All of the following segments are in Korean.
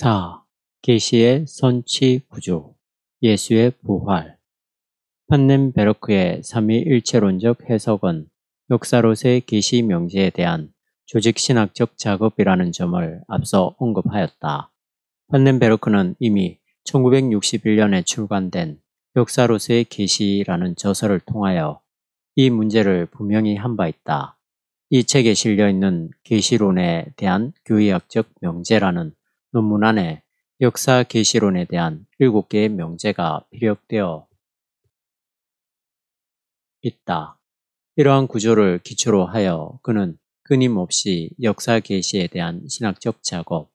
4. 계시의 선취 구조, 예수의 부활. 판넨베르크의 삼위일체론적 해석은 역사로서의 계시 명제에 대한 조직신학적 작업이라는 점을 앞서 언급하였다. 판넨베르크는 이미 1961년에 출간된 역사로서의 계시라는 저서를 통하여 이 문제를 분명히 한 바 있다. 이 책에 실려있는 계시론에 대한 교의학적 명제라는 논문 안에 역사 계시론에 대한 7개의 명제가 피력되어 있다. 이러한 구조를 기초로 하여 그는 끊임없이 역사 계시에 대한 신학적 작업,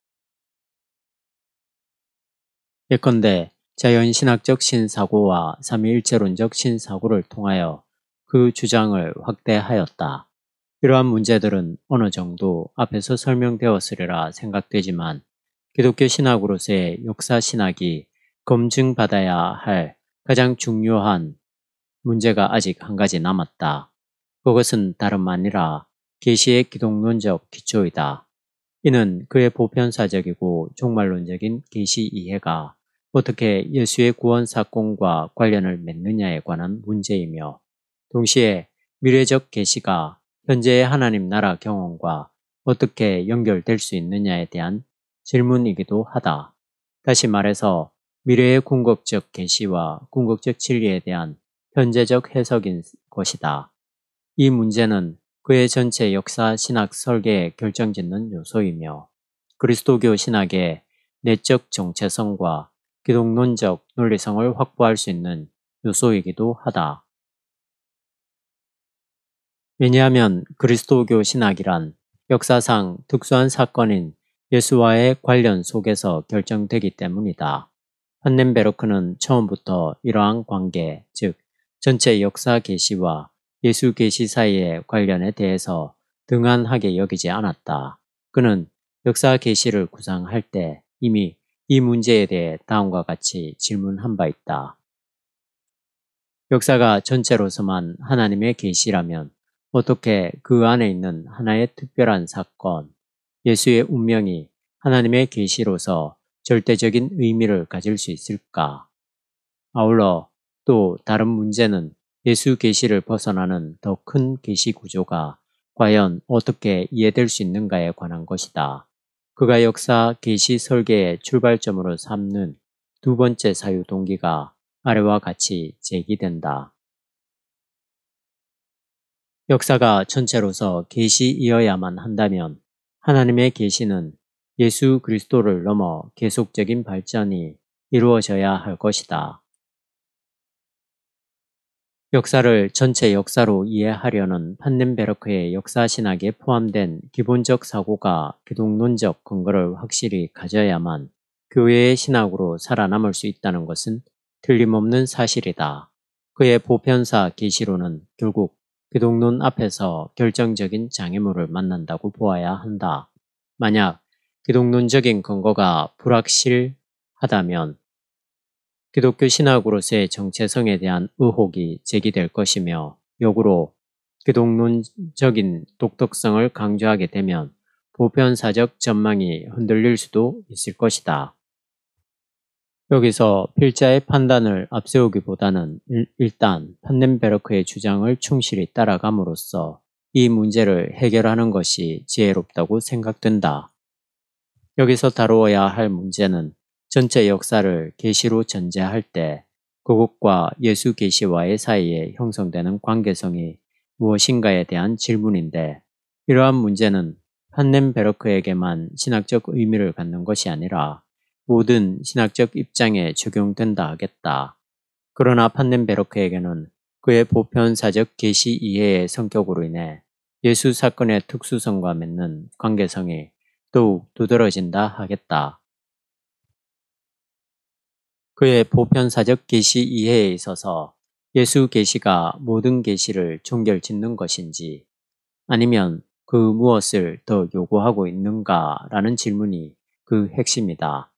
예컨대 자연신학적 신사고와 삼위일체론적 신사고를 통하여 그 주장을 확대하였다. 이러한 문제들은 어느 정도 앞에서 설명되었으리라 생각되지만 기독교 신학으로서의 역사 신학이 검증받아야 할 가장 중요한 문제가 아직 한 가지 남았다. 그것은 다름 아니라 계시의 기독론적 기초이다. 이는 그의 보편사적이고 종말론적인 계시 이해가 어떻게 예수의 구원 사건과 관련을 맺느냐에 관한 문제이며 동시에 미래적 계시가 현재의 하나님 나라 경험과 어떻게 연결될 수 있느냐에 대한 질문이기도 하다. 다시 말해서 미래의 궁극적 계시와 궁극적 진리에 대한 현재적 해석인 것이다. 이 문제는 그의 전체 역사 신학 설계에 결정짓는 요소이며 그리스도교 신학의 내적 정체성과 기독론적 논리성을 확보할 수 있는 요소이기도 하다. 왜냐하면 그리스도교 신학이란 역사상 특수한 사건인 예수와의 관련 속에서 결정되기 때문이다. 판넨베르크는 처음부터 이러한 관계, 즉 전체 역사 계시와 예수 계시 사이의 관련에 대해서 등한하게 여기지 않았다. 그는 역사 계시를 구상할 때 이미 이 문제에 대해 다음과 같이 질문한 바 있다. 역사가 전체로서만 하나님의 계시라면 어떻게 그 안에 있는 하나의 특별한 사건, 예수의 운명이 하나님의 계시로서 절대적인 의미를 가질 수 있을까? 아울러 또 다른 문제는 예수 계시를 벗어나는 더 큰 계시 구조가 과연 어떻게 이해될 수 있는가에 관한 것이다. 그가 역사 계시 설계의 출발점으로 삼는 두 번째 사유 동기가 아래와 같이 제기된다. 역사가 전체로서 계시이어야만 한다면 하나님의 계시는 예수 그리스도를 넘어 계속적인 발전이 이루어져야 할 것이다. 역사를 전체 역사로 이해하려는 판넨베르크의 역사신학에 포함된 기본적 사고가 기독론적 근거를 확실히 가져야만 교회의 신학으로 살아남을 수 있다는 것은 틀림없는 사실이다. 그의 보편사 계시론은 결국 기독론 앞에서 결정적인 장애물을 만난다고 보아야 한다. 만약 기독론적인 근거가 불확실하다면 기독교 신학으로서의 정체성에 대한 의혹이 제기될 것이며 역으로 기독론적인 독특성을 강조하게 되면 보편사적 전망이 흔들릴 수도 있을 것이다. 여기서 필자의 판단을 앞세우기보다는 일단 판넨베르크의 주장을 충실히 따라감으로써 이 문제를 해결하는 것이 지혜롭다고 생각된다. 여기서 다루어야 할 문제는 전체 역사를 계시로 전제할 때 그것과 예수 계시와의 사이에 형성되는 관계성이 무엇인가에 대한 질문인데 이러한 문제는 판넨베르크에게만 신학적 의미를 갖는 것이 아니라 모든 신학적 입장에 적용된다 하겠다. 그러나 판넨베르크에게는 그의 보편사적 계시 이해의 성격으로 인해 예수 사건의 특수성과 맺는 관계성이 더욱 두드러진다 하겠다. 그의 보편사적 계시 이해에 있어서 예수 계시가 모든 계시를 종결짓는 것인지 아니면 그 무엇을 더 요구하고 있는가라는 질문이 그 핵심이다.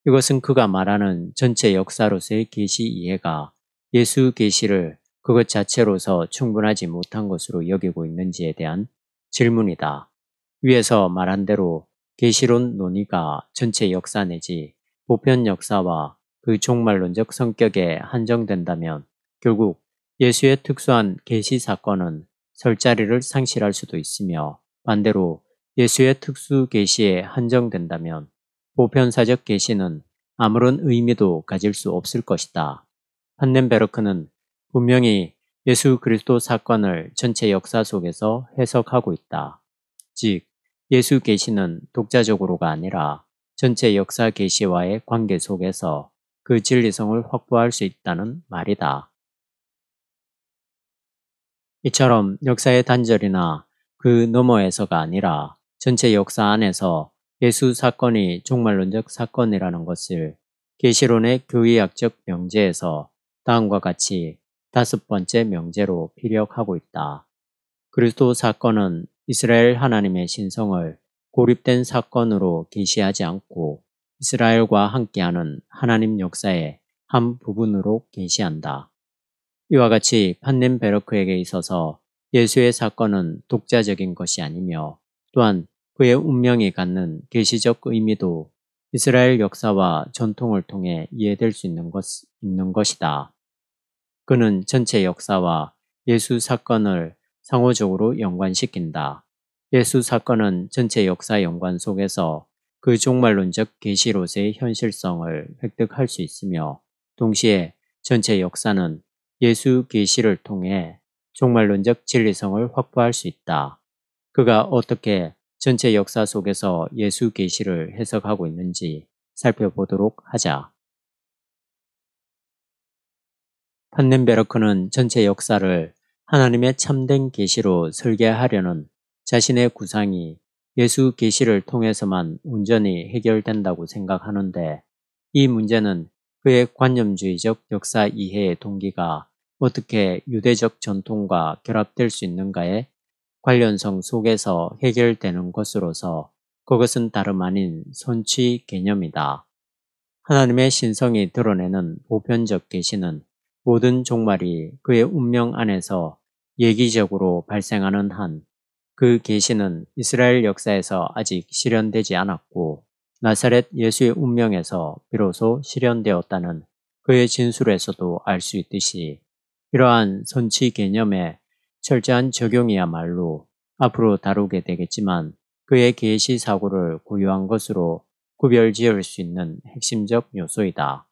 이것은 그가 말하는 전체 역사로서의 계시 이해가 예수 계시를 그것 자체로서 충분하지 못한 것으로 여기고 있는지에 대한 질문이다. 위에서 말한 대로 계시론 논의가 전체 역사 내지 보편 역사와 그 종말론적 성격에 한정된다면 결국 예수의 특수한 계시 사건은 설 자리를 상실할 수도 있으며 반대로 예수의 특수 계시에 한정된다면 보편사적 계시는 아무런 의미도 가질 수 없을 것이다. 판넨베르크는 분명히 예수 그리스도 사건을 전체 역사 속에서 해석하고 있다. 즉, 예수 계시는 독자적으로가 아니라 전체 역사 계시와의 관계 속에서 그 진리성을 확보할 수 있다는 말이다. 이처럼 역사의 단절이나 그 너머에서가 아니라 전체 역사 안에서 예수 사건이 종말론적 사건이라는 것을 계시론의 교의학적 명제에서 다음과 같이 5번째 명제로 피력하고 있다. 그리스도 사건은 이스라엘 하나님의 신성을 고립된 사건으로 계시하지 않고 이스라엘과 함께하는 하나님 역사의 한 부분으로 계시한다. 이와 같이 판넨베르크에게 있어서 예수의 사건은 독자적인 것이 아니며 또한 그의 운명이 갖는 계시적 의미도 이스라엘 역사와 전통을 통해 이해될 수 있는 것이다. 그는 전체 역사와 예수 사건을 상호적으로 연관시킨다. 예수 사건은 전체 역사 연관 속에서 그 종말론적 계시로서의 현실성을 획득할 수 있으며 동시에 전체 역사는 예수 계시를 통해 종말론적 진리성을 확보할 수 있다. 그가 어떻게 전체 역사 속에서 예수 계시를 해석하고 있는지 살펴보도록 하자. 판넨베르크는 전체 역사를 하나님의 참된 계시로 설계하려는 자신의 구상이 예수 계시를 통해서만 온전히 해결된다고 생각하는데 이 문제는 그의 관념주의적 역사 이해의 동기가 어떻게 유대적 전통과 결합될 수 있는가의 관련성 속에서 해결되는 것으로서 그것은 다름 아닌 선취 개념이다. 하나님의 신성이 드러내는 보편적 계시는 모든 종말이 그의 운명 안에서 예기적으로 발생하는 한 그 계시는 이스라엘 역사에서 아직 실현되지 않았고 나사렛 예수의 운명에서 비로소 실현되었다는 그의 진술에서도 알 수 있듯이 이러한 선치 개념의 철저한 적용이야말로 앞으로 다루게 되겠지만 그의 계시 사고를 고유한 것으로 구별지을 수 있는 핵심적 요소이다.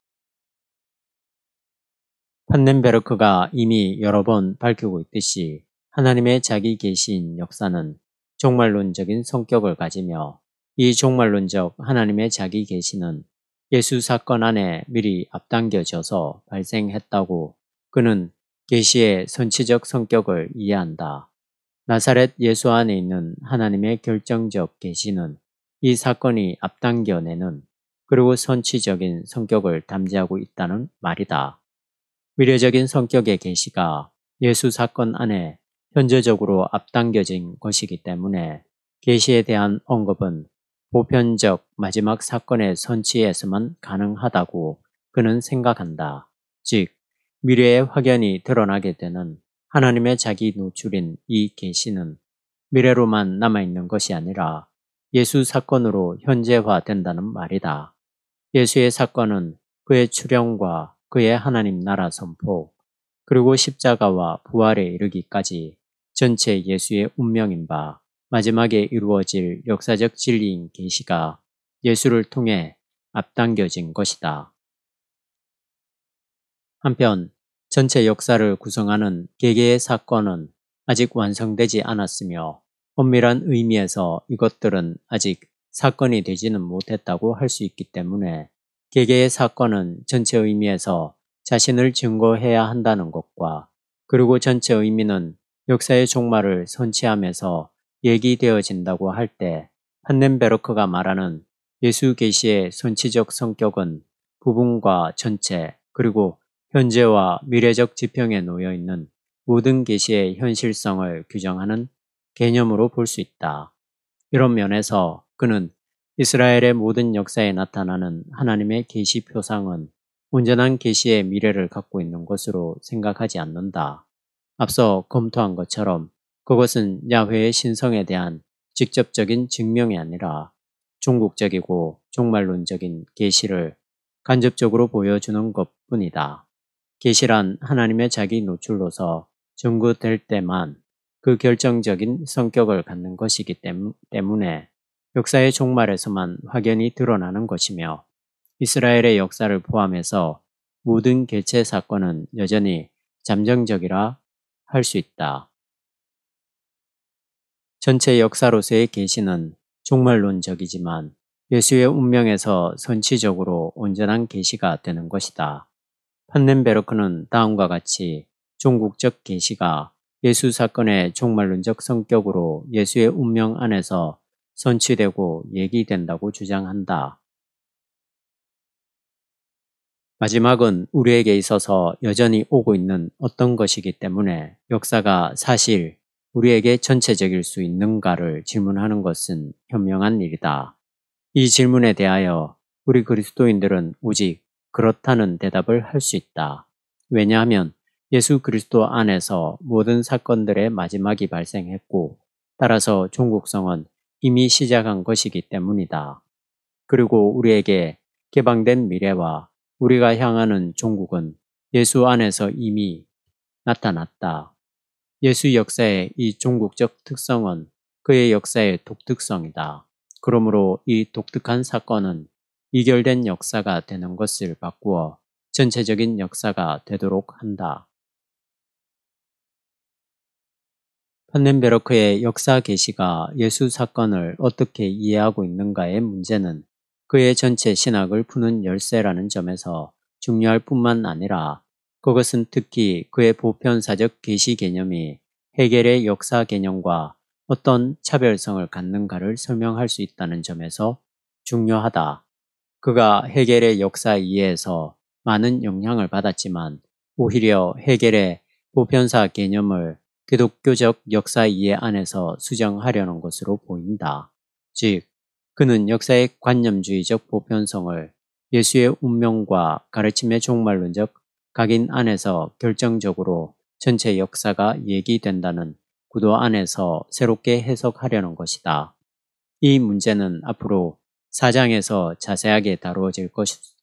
판넨베르크가 이미 여러 번 밝히고 있듯이 하나님의 자기 계시인 역사는 종말론적인 성격을 가지며 이 종말론적 하나님의 자기 계시는 예수 사건 안에 미리 앞당겨져서 발생했다고 그는 계시의 선치적 성격을 이해한다. 나사렛 예수 안에 있는 하나님의 결정적 계시는 이 사건이 앞당겨내는 그리고 선치적인 성격을 담지하고 있다는 말이다. 미래적인 성격의 계시가 예수 사건 안에 현재적으로 앞당겨진 것이기 때문에 계시에 대한 언급은 보편적 마지막 사건의 선치에서만 가능하다고 그는 생각한다. 즉, 미래의 확연히 드러나게 되는 하나님의 자기 노출인 이 계시는 미래로만 남아있는 것이 아니라 예수 사건으로 현재화된다는 말이다. 예수의 사건은 그의 출현과 그의 하나님 나라 선포, 그리고 십자가와 부활에 이르기까지 전체 예수의 운명인 바 마지막에 이루어질 역사적 진리인 계시가 예수를 통해 앞당겨진 것이다. 한편 전체 역사를 구성하는 개개의 사건은 아직 완성되지 않았으며 엄밀한 의미에서 이것들은 아직 사건이 되지는 못했다고 할 수 있기 때문에 개개의 사건은 전체 의미에서 자신을 증거해야 한다는 것과 그리고 전체 의미는 역사의 종말을 선치하면서 얘기되어진다고 할 때 판넨베르크가 말하는 예수 계시의 선치적 성격은 부분과 전체 그리고 현재와 미래적 지평에 놓여 있는 모든 계시의 현실성을 규정하는 개념으로 볼 수 있다. 이런 면에서 그는 이스라엘의 모든 역사에 나타나는 하나님의 계시 표상은 온전한 계시의 미래를 갖고 있는 것으로 생각하지 않는다. 앞서 검토한 것처럼 그것은 야훼의 신성에 대한 직접적인 증명이 아니라 종국적이고 종말론적인 계시를 간접적으로 보여주는 것뿐이다. 계시란 하나님의 자기 노출로서 증거될 때만 그 결정적인 성격을 갖는 것이기 때문에 역사의 종말에서만 확연히 드러나는 것이며 이스라엘의 역사를 포함해서 모든 개최 사건은 여전히 잠정적이라 할 수 있다. 전체 역사로서의 계시는 종말론적이지만 예수의 운명에서 선치적으로 온전한 계시가 되는 것이다. 판넨베르크는 다음과 같이 종국적 계시가 예수 사건의 종말론적 성격으로 예수의 운명 안에서 선취되고 얘기된다고 주장한다. 마지막은 우리에게 있어서 여전히 오고 있는 어떤 것이기 때문에 역사가 사실 우리에게 전체적일 수 있는가를 질문하는 것은 현명한 일이다. 이 질문에 대하여 우리 그리스도인들은 오직 그렇다는 대답을 할 수 있다. 왜냐하면 예수 그리스도 안에서 모든 사건들의 마지막이 발생했고 따라서 종국성은 이미 시작한 것이기 때문이다. 그리고 우리에게 개방된 미래와 우리가 향하는 종국은 예수 안에서 이미 나타났다. 예수 역사의 이 종국적 특성은 그의 역사의 독특성이다. 그러므로 이 독특한 사건은 이결된 역사가 되는 것을 바꾸어 전체적인 역사가 되도록 한다. 판넨베르크의 역사 계시가 예수 사건을 어떻게 이해하고 있는가의 문제는 그의 전체 신학을 푸는 열쇠라는 점에서 중요할 뿐만 아니라 그것은 특히 그의 보편사적 계시 개념이 헤겔의 역사 개념과 어떤 차별성을 갖는가를 설명할 수 있다는 점에서 중요하다. 그가 헤겔의 역사 이해에서 많은 영향을 받았지만 오히려 헤겔의 보편사 개념을 기독교적 역사 이해 안에서 수정하려는 것으로 보인다. 즉, 그는 역사의 관념주의적 보편성을 예수의 운명과 가르침의 종말론적 각인 안에서 결정적으로 전체 역사가 얘기된다는 구도 안에서 새롭게 해석하려는 것이다. 이 문제는 앞으로 4장에서 자세하게 다루어질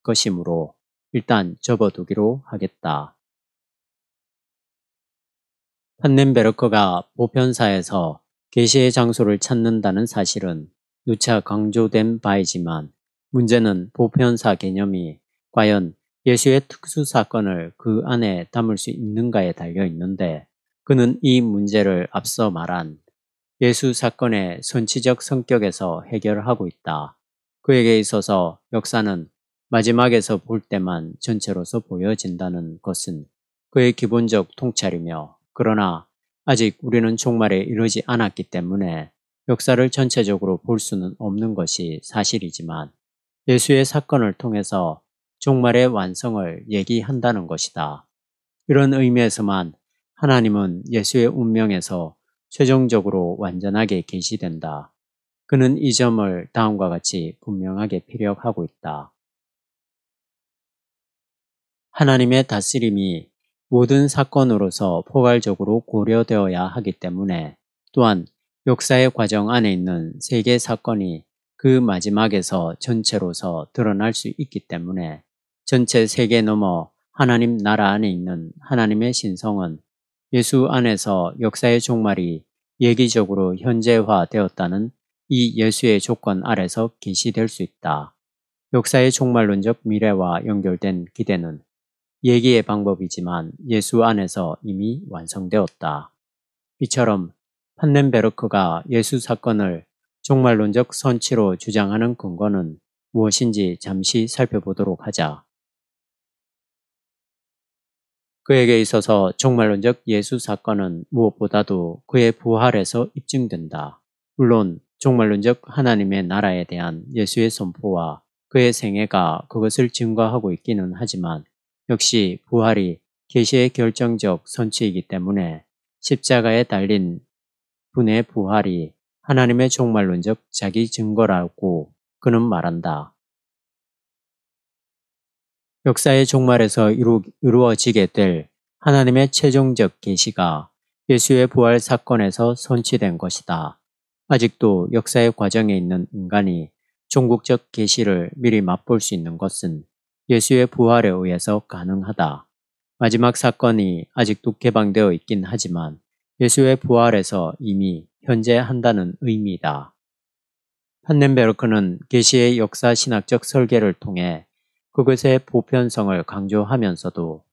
것이므로 일단 접어두기로 하겠다. 판넨베르크가 보편사에서 계시의 장소를 찾는다는 사실은 누차 강조된 바이지만 문제는 보편사 개념이 과연 예수의 특수 사건을 그 안에 담을 수 있는가에 달려 있는데 그는 이 문제를 앞서 말한 예수 사건의 선치적 성격에서 해결하고 있다. 그에게 있어서 역사는 마지막에서 볼 때만 전체로서 보여진다는 것은 그의 기본적 통찰이며 그러나 아직 우리는 종말에 이르지 않았기 때문에 역사를 전체적으로 볼 수는 없는 것이 사실이지만 예수의 사건을 통해서 종말의 완성을 얘기한다는 것이다. 이런 의미에서만 하나님은 예수의 운명에서 최종적으로 완전하게 계시된다. 그는 이 점을 다음과 같이 분명하게 피력하고 있다. 하나님의 다스림이 모든 사건으로서 포괄적으로 고려되어야 하기 때문에 또한 역사의 과정 안에 있는 세계 사건이 그 마지막에서 전체로서 드러날 수 있기 때문에 전체 세계 넘어 하나님 나라 안에 있는 하나님의 신성은 예수 안에서 역사의 종말이 예기적으로 현재화되었다는 이 예수의 조건 아래서 계시될 수 있다. 역사의 종말론적 미래와 연결된 기대는 얘기의 방법이지만 예수 안에서 이미 완성되었다. 이처럼 판넨베르크가 예수 사건을 종말론적 선치로 주장하는 근거는 무엇인지 잠시 살펴보도록 하자. 그에게 있어서 종말론적 예수 사건은 무엇보다도 그의 부활에서 입증된다. 물론 종말론적 하나님의 나라에 대한 예수의 선포와 그의 생애가 그것을 증거하고 있기는 하지만 역시 부활이 계시의 결정적 선취이기 때문에 십자가에 달린 분의 부활이 하나님의 종말론적 자기 증거라고 그는 말한다. 역사의 종말에서 이루어지게 될 하나님의 최종적 계시가 예수의 부활 사건에서 선취된 것이다. 아직도 역사의 과정에 있는 인간이 종국적 계시를 미리 맛볼 수 있는 것은 예수의 부활에 의해서 가능하다. 마지막 사건이 아직도 개방되어 있긴 하지만 예수의 부활에서 이미 현재 한다는 의미다. 판넨베르크는 계시의 역사 신학적 설계를 통해 그것의 보편성을 강조하면서도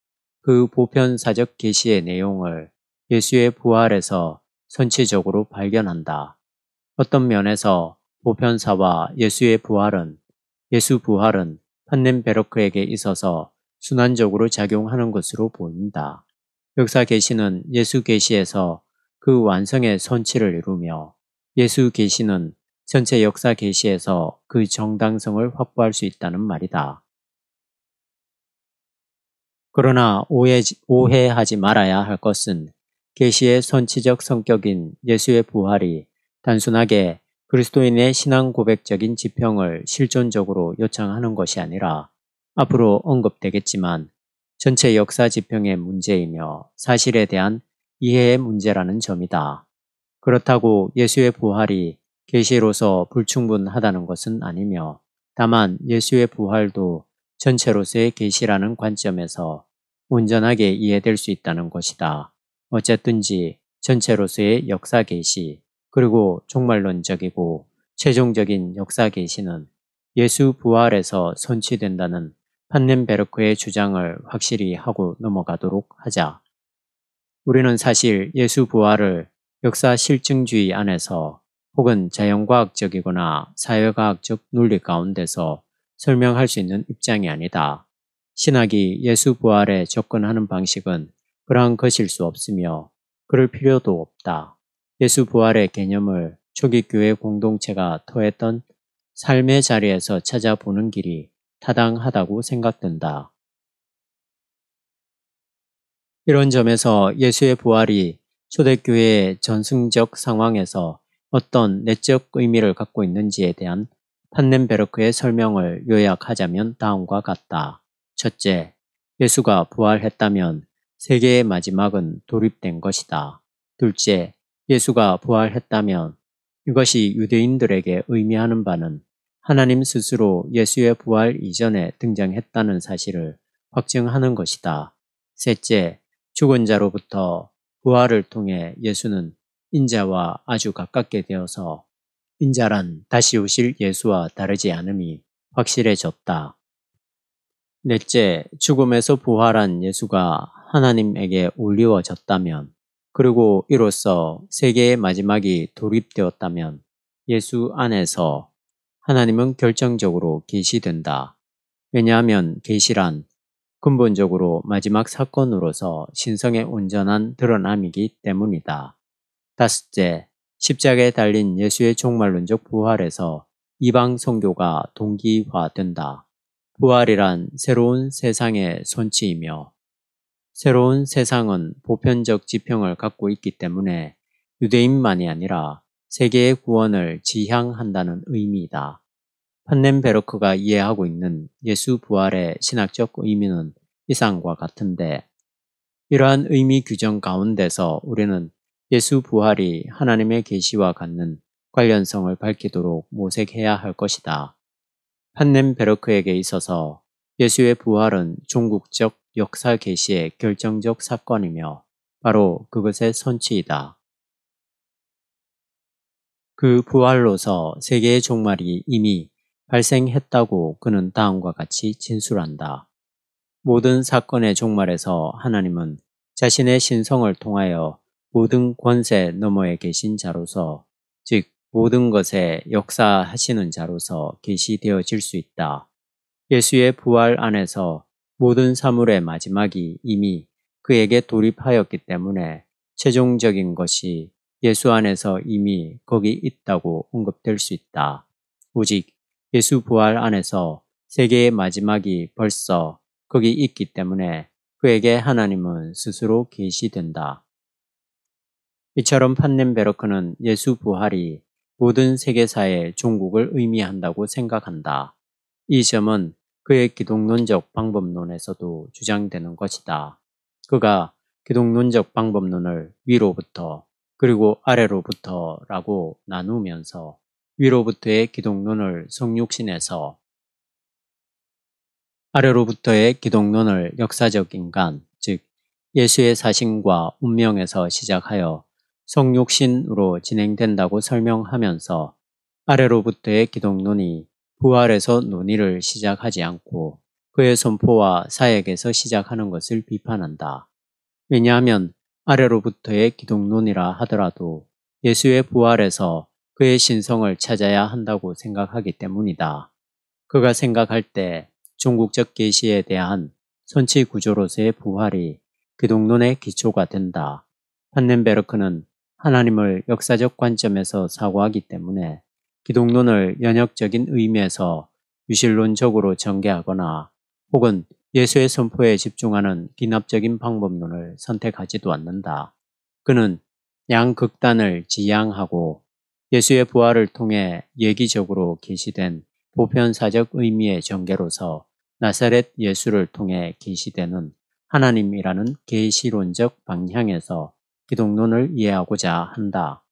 그 보편사적 계시의 내용을 예수의 부활에서 선체적으로 발견한다. 어떤 면에서 보편사와 예수 부활은 판넨베르크에게 있어서 순환적으로 작용하는 것으로 보인다. 역사 계시는 예수 계시에서 그 완성의 선치를 이루며 예수 계시는 전체 역사 계시에서 그 정당성을 확보할 수 있다는 말이다. 그러나 오해하지 말아야 할 것은 계시의 선치적 성격인 예수의 부활이 단순하게 그리스도인의 신앙 고백적인 지평을 실존적으로 요청하는 것이 아니라 앞으로 언급되겠지만 전체 역사 지평의 문제이며 사실에 대한 이해의 문제라는 점이다. 그렇다고 예수의 부활이 계시로서 불충분하다는 것은 아니며 다만 예수의 부활도 전체로서의 계시라는 관점에서 온전하게 이해될 수 있다는 것이다. 어쨌든지 전체로서의 역사 계시 그리고 종말론적이고 최종적인 역사 계시는 예수 부활에서 선취된다는 판넨베르크의 주장을 확실히 하고 넘어가도록 하자. 우리는 사실 예수 부활을 역사 실증주의 안에서 혹은 자연과학적이거나 사회과학적 논리 가운데서 설명할 수 있는 입장이 아니다. 신학이 예수 부활에 접근하는 방식은 그러한 것일 수 없으며 그럴 필요도 없다. 예수 부활의 개념을 초기 교회 공동체가 토했던 삶의 자리에서 찾아보는 길이 타당하다고 생각된다. 이런 점에서 예수의 부활이 초대교회의 전승적 상황에서 어떤 내적 의미를 갖고 있는지에 대한 판넨베르크의 설명을 요약하자면 다음과 같다. 첫째, 예수가 부활했다면 세계의 마지막은 도립된 것이다. 둘째, 예수가 부활했다면 이것이 유대인들에게 의미하는 바는 하나님 스스로 예수의 부활 이전에 등장했다는 사실을 확증하는 것이다. 셋째, 죽은 자로부터 부활을 통해 예수는 인자와 아주 가깝게 되어서 인자란 다시 오실 예수와 다르지 않음이 확실해졌다. 넷째, 죽음에서 부활한 예수가 하나님에게 올리워졌다면 그리고 이로써 세계의 마지막이 도립되었다면 예수 안에서 하나님은 결정적으로 계시된다. 왜냐하면 계시란 근본적으로 마지막 사건으로서 신성의 온전한 드러남이기 때문이다. 다섯째, 십자가에 달린 예수의 종말론적 부활에서 이방 선교가 동기화된다. 부활이란 새로운 세상의 손치이며 새로운 세상은 보편적 지평을 갖고 있기 때문에 유대인만이 아니라 세계의 구원을 지향한다는 의미이다. 판넨베르크가 이해하고 있는 예수 부활의 신학적 의미는 이상과 같은데 이러한 의미 규정 가운데서 우리는 예수 부활이 하나님의 계시와 갖는 관련성을 밝히도록 모색해야 할 것이다. 판넨베르크에게 있어서 예수의 부활은 종국적 역사 계시의 결정적 사건이며 바로 그것의 선취이다. 그 부활로서 세계의 종말이 이미 발생했다고 그는 다음과 같이 진술한다. 모든 사건의 종말에서 하나님은 자신의 신성을 통하여 모든 권세 너머에 계신 자로서, 즉 모든 것에 역사하시는 자로서 계시되어질 수 있다. 예수의 부활 안에서 모든 사물의 마지막이 이미 그에게 돌입하였기 때문에 최종적인 것이 예수 안에서 이미 거기 있다고 언급될 수 있다. 오직 예수 부활 안에서 세계의 마지막이 벌써 거기 있기 때문에 그에게 하나님은 스스로 계시된다. 이처럼 판넨베르크는 예수 부활이 모든 세계사의 종국을 의미한다고 생각한다. 이 점은 그의 기독론적 방법론에서도 주장되는 것이다. 그가 기독론적 방법론을 위로부터 그리고 아래로부터라고 나누면서 위로부터의 기독론을 성육신에서, 아래로부터의 기독론을 역사적 인간, 즉 예수의 사신과 운명에서 시작하여 성육신으로 진행된다고 설명하면서 아래로부터의 기독론이 부활에서 논의를 시작하지 않고 그의 선포와 사역에서 시작하는 것을 비판한다. 왜냐하면 아래로부터의 기독론이라 하더라도 예수의 부활에서 그의 신성을 찾아야 한다고 생각하기 때문이다. 그가 생각할 때 종국적 계시에 대한 선치 구조로서의 부활이 기독론의 기초가 된다. 판넨베르크는 하나님을 역사적 관점에서 사고하기 때문에 기독론을 연역적인 의미에서 유실론적으로 전개하거나 혹은 예수의 선포에 집중하는 기납적인 방법론을 선택하지도 않는다. 그는 양극단을 지향하고 예수의 부활을 통해 예기적으로 계시된 보편사적 의미의 전개로서 나사렛 예수를 통해 계시되는 하나님이라는 계시론적 방향에서 기독론을 이해하고자 한다.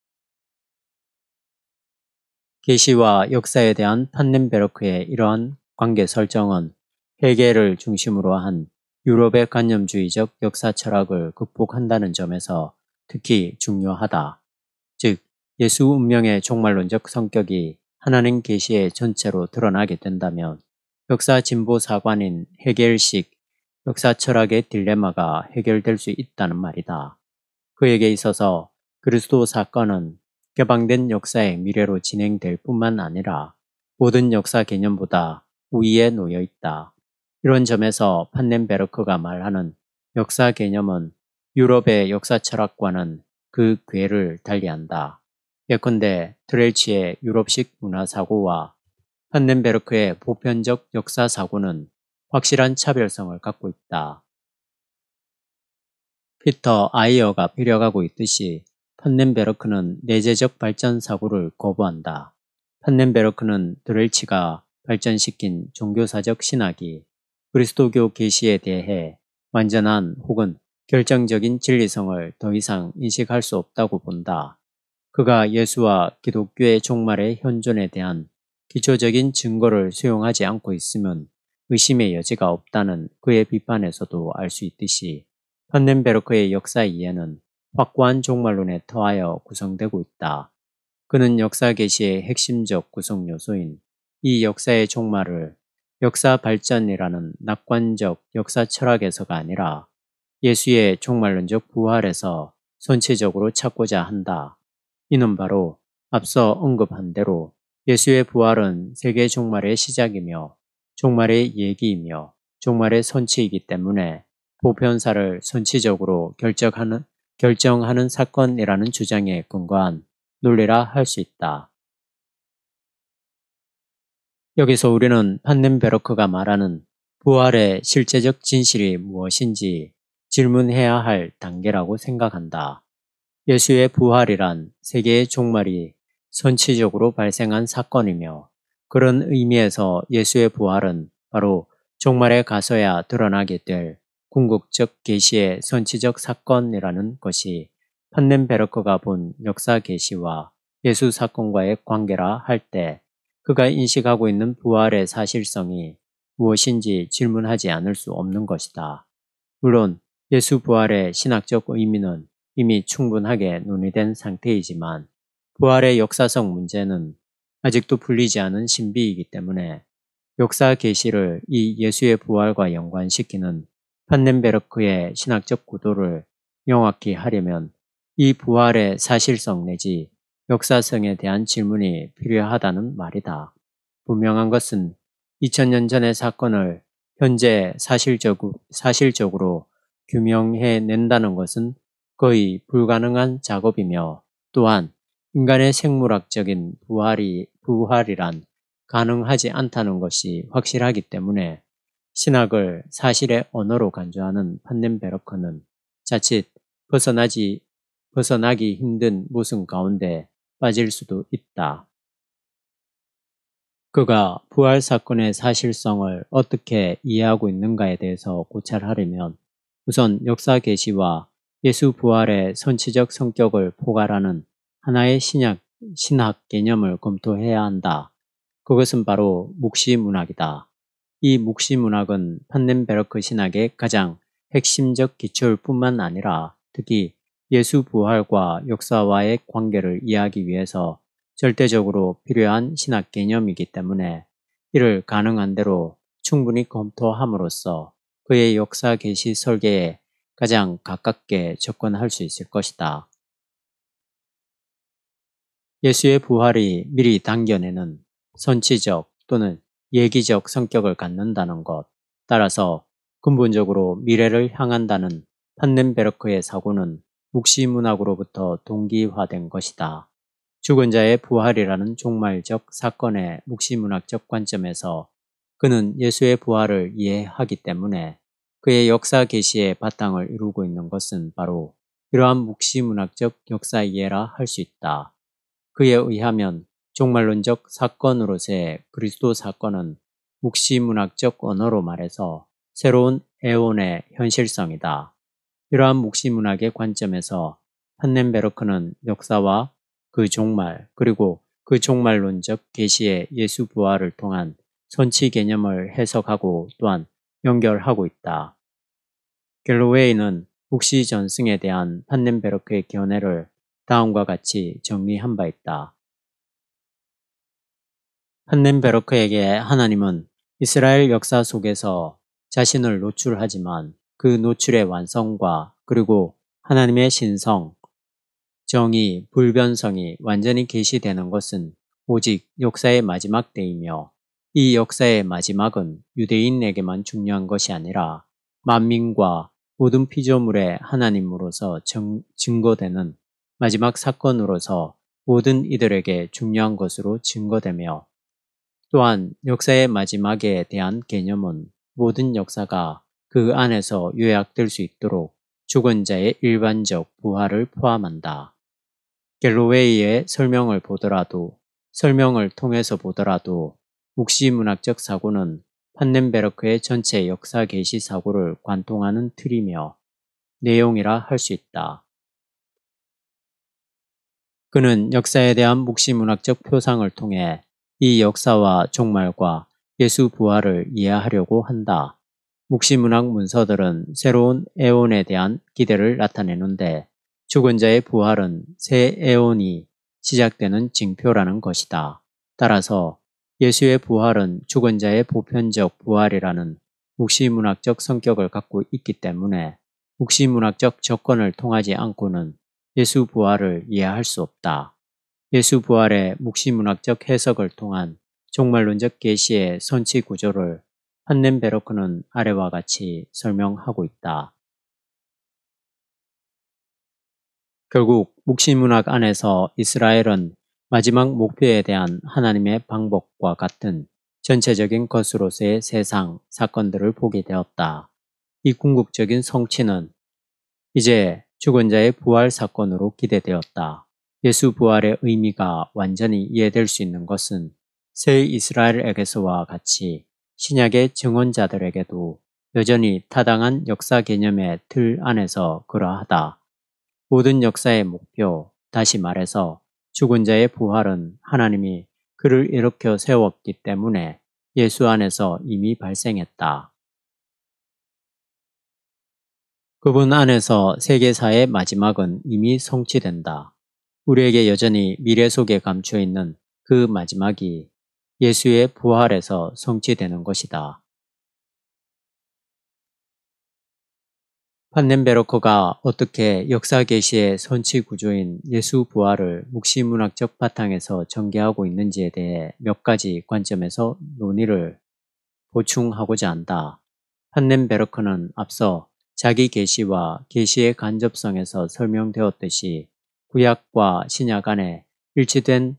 계시와 역사에 대한 판넨베르크의 이러한 관계 설정은 헤겔을 중심으로 한 유럽의 관념주의적 역사 철학을 극복한다는 점에서 특히 중요하다. 즉, 예수 운명의 종말론적 성격이 하나님 계시의 전체로 드러나게 된다면 역사 진보 사관인 헤겔식 역사 철학의 딜레마가 해결될 수 있다는 말이다. 그에게 있어서 그리스도 사건은 개방된 역사의 미래로 진행될 뿐만 아니라 모든 역사 개념보다 우위에 놓여 있다. 이런 점에서 판넨베르크가 말하는 역사 개념은 유럽의 역사 철학과는 그 궤를 달리한다. 예컨대 트렐치의 유럽식 문화사고와 판넨베르크의 보편적 역사사고는 확실한 차별성을 갖고 있다. 피터 아이어가 필요하고 있듯이 판넨베르크는 내재적 발전 사고를 거부한다. 판넨베르크는 드렐치가 발전시킨 종교사적 신학이 그리스도교 계시에 대해 완전한 혹은 결정적인 진리성을 더 이상 인식할 수 없다고 본다. 그가 예수와 기독교의 종말의 현존에 대한 기초적인 증거를 수용하지 않고 있으면 의심의 여지가 없다는 그의 비판에서도 알 수 있듯이 판넨베르크의 역사 이해는 확고한 종말론에 터하여 구성되고 있다. 그는 역사 계시의 핵심적 구성 요소인 이 역사의 종말을 역사 발전이라는 낙관적 역사 철학에서가 아니라 예수의 종말론적 부활에서 선체적으로 찾고자 한다. 이는 바로 앞서 언급한 대로 예수의 부활은 세계 종말의 시작이며 종말의 얘기이며 종말의 선치이기 때문에 보편사를 선치적으로 결정하는 사건이라는 주장에 근거한 논리라 할 수 있다. 여기서 우리는 판넨베르크가 말하는 부활의 실제적 진실이 무엇인지 질문해야 할 단계라고 생각한다. 예수의 부활이란 세계의 종말이 선치적으로 발생한 사건이며 그런 의미에서 예수의 부활은 바로 종말에 가서야 드러나게 될 궁극적 계시의 선치적 사건이라는 것이 판넨베르크가 본 역사 계시와 예수 사건과의 관계라 할 때 그가 인식하고 있는 부활의 사실성이 무엇인지 질문하지 않을 수 없는 것이다. 물론 예수 부활의 신학적 의미는 이미 충분하게 논의된 상태이지만 부활의 역사성 문제는 아직도 풀리지 않은 신비이기 때문에 역사 계시를 이 예수의 부활과 연관시키는 판넨베르크의 신학적 구도를 명확히 하려면 이 부활의 사실성 내지 역사성에 대한 질문이 필요하다는 말이다. 분명한 것은 2000년 전의 사건을 현재 사실적으로 규명해낸다는 것은 거의 불가능한 작업이며 또한 인간의 생물학적인 부활이란 가능하지 않다는 것이 확실하기 때문에 신학을 사실의 언어로 간주하는 판넨베르크는 자칫 벗어나기 힘든 모순 가운데 빠질 수도 있다. 그가 부활 사건의 사실성을 어떻게 이해하고 있는가에 대해서 고찰하려면 우선 역사 계시와 예수 부활의 선치적 성격을 포괄하는 하나의 신학 개념을 검토해야 한다. 그것은 바로 묵시문학이다. 이 묵시문학은 판넨베르크 신학의 가장 핵심적 기초일 뿐만 아니라 특히 예수 부활과 역사와의 관계를 이해하기 위해서 절대적으로 필요한 신학 개념이기 때문에 이를 가능한 대로 충분히 검토함으로써 그의 역사 계시 설계에 가장 가깝게 접근할 수 있을 것이다. 예수의 부활이 미리 당겨내는 선치적 또는 예기적 성격을 갖는다는 것, 따라서 근본적으로 미래를 향한다는 판넨베르크의 사고는 묵시문학으로부터 동기화된 것이다. 죽은 자의 부활이라는 종말적 사건의 묵시문학적 관점에서 그는 예수의 부활을 이해하기 때문에 그의 역사 계시의 바탕을 이루고 있는 것은 바로 이러한 묵시문학적 역사 이해라 할 수 있다. 그에 의하면 종말론적 사건으로서의 그리스도 사건은 묵시문학적 언어로 말해서 새로운 에온의 현실성이다. 이러한 묵시문학의 관점에서 판넨베르크는 역사와 그 종말 그리고 그 종말론적 계시의 예수 부활을 통한 선치 개념을 해석하고 또한 연결하고 있다. 갤로웨이는 묵시 전승에 대한 판넨베르크의 견해를 다음과 같이 정리한 바 있다. 판넨베르크에게 하나님은 이스라엘 역사 속에서 자신을 노출하지만 그 노출의 완성과 그리고 하나님의 신성, 정의, 불변성이 완전히 계시되는 것은 오직 역사의 마지막 때이며 이 역사의 마지막은 유대인에게만 중요한 것이 아니라 만민과 모든 피조물의 하나님으로서 증거되는 마지막 사건으로서 모든 이들에게 중요한 것으로 증거되며 또한 역사의 마지막에 대한 개념은 모든 역사가 그 안에서 요약될 수 있도록 죽은 자의 일반적 부활을 포함한다. 갤로웨이의 설명을 통해서 보더라도 묵시문학적 사고는 판넨베르크의 전체 역사 계시 사고를 관통하는 틀이며 내용이라 할 수 있다. 그는 역사에 대한 묵시문학적 표상을 통해 이 역사와 종말과 예수 부활을 이해하려고 한다. 묵시문학 문서들은 새로운 에온에 대한 기대를 나타내는데 죽은 자의 부활은 새 에온이 시작되는 징표라는 것이다. 따라서 예수의 부활은 죽은 자의 보편적 부활이라는 묵시문학적 성격을 갖고 있기 때문에 묵시문학적 접근을 통하지 않고는 예수 부활을 이해할 수 없다. 예수 부활의 묵시문학적 해석을 통한 종말론적 계시의 선치 구조를 판넨베르크는 아래와 같이 설명하고 있다. 결국 묵시문학 안에서 이스라엘은 마지막 목표에 대한 하나님의 방법과 같은 전체적인 것으로서의 세상, 사건들을 보게 되었다. 이 궁극적인 성취는 이제 죽은 자의 부활 사건으로 기대되었다. 예수 부활의 의미가 완전히 이해될 수 있는 것은 새 이스라엘에게서와 같이 신약의 증언자들에게도 여전히 타당한 역사 개념의 틀 안에서 그러하다. 모든 역사의 목표, 다시 말해서 죽은 자의 부활은 하나님이 그를 일으켜 세웠기 때문에 예수 안에서 이미 발생했다. 그분 안에서 세계사의 마지막은 이미 성취된다. 우리에게 여전히 미래 속에 감추어 있는 그 마지막이 예수의 부활에서 성취되는 것이다. 판넨베르크가 어떻게 역사 계시의 선치 구조인 예수 부활을 묵시문학적 바탕에서 전개하고 있는지에 대해 몇 가지 관점에서 논의를 보충하고자 한다. 판넨베르크는 앞서 자기 계시와 계시의 간접성에서 설명되었듯이 구약과 신약 안에 일치된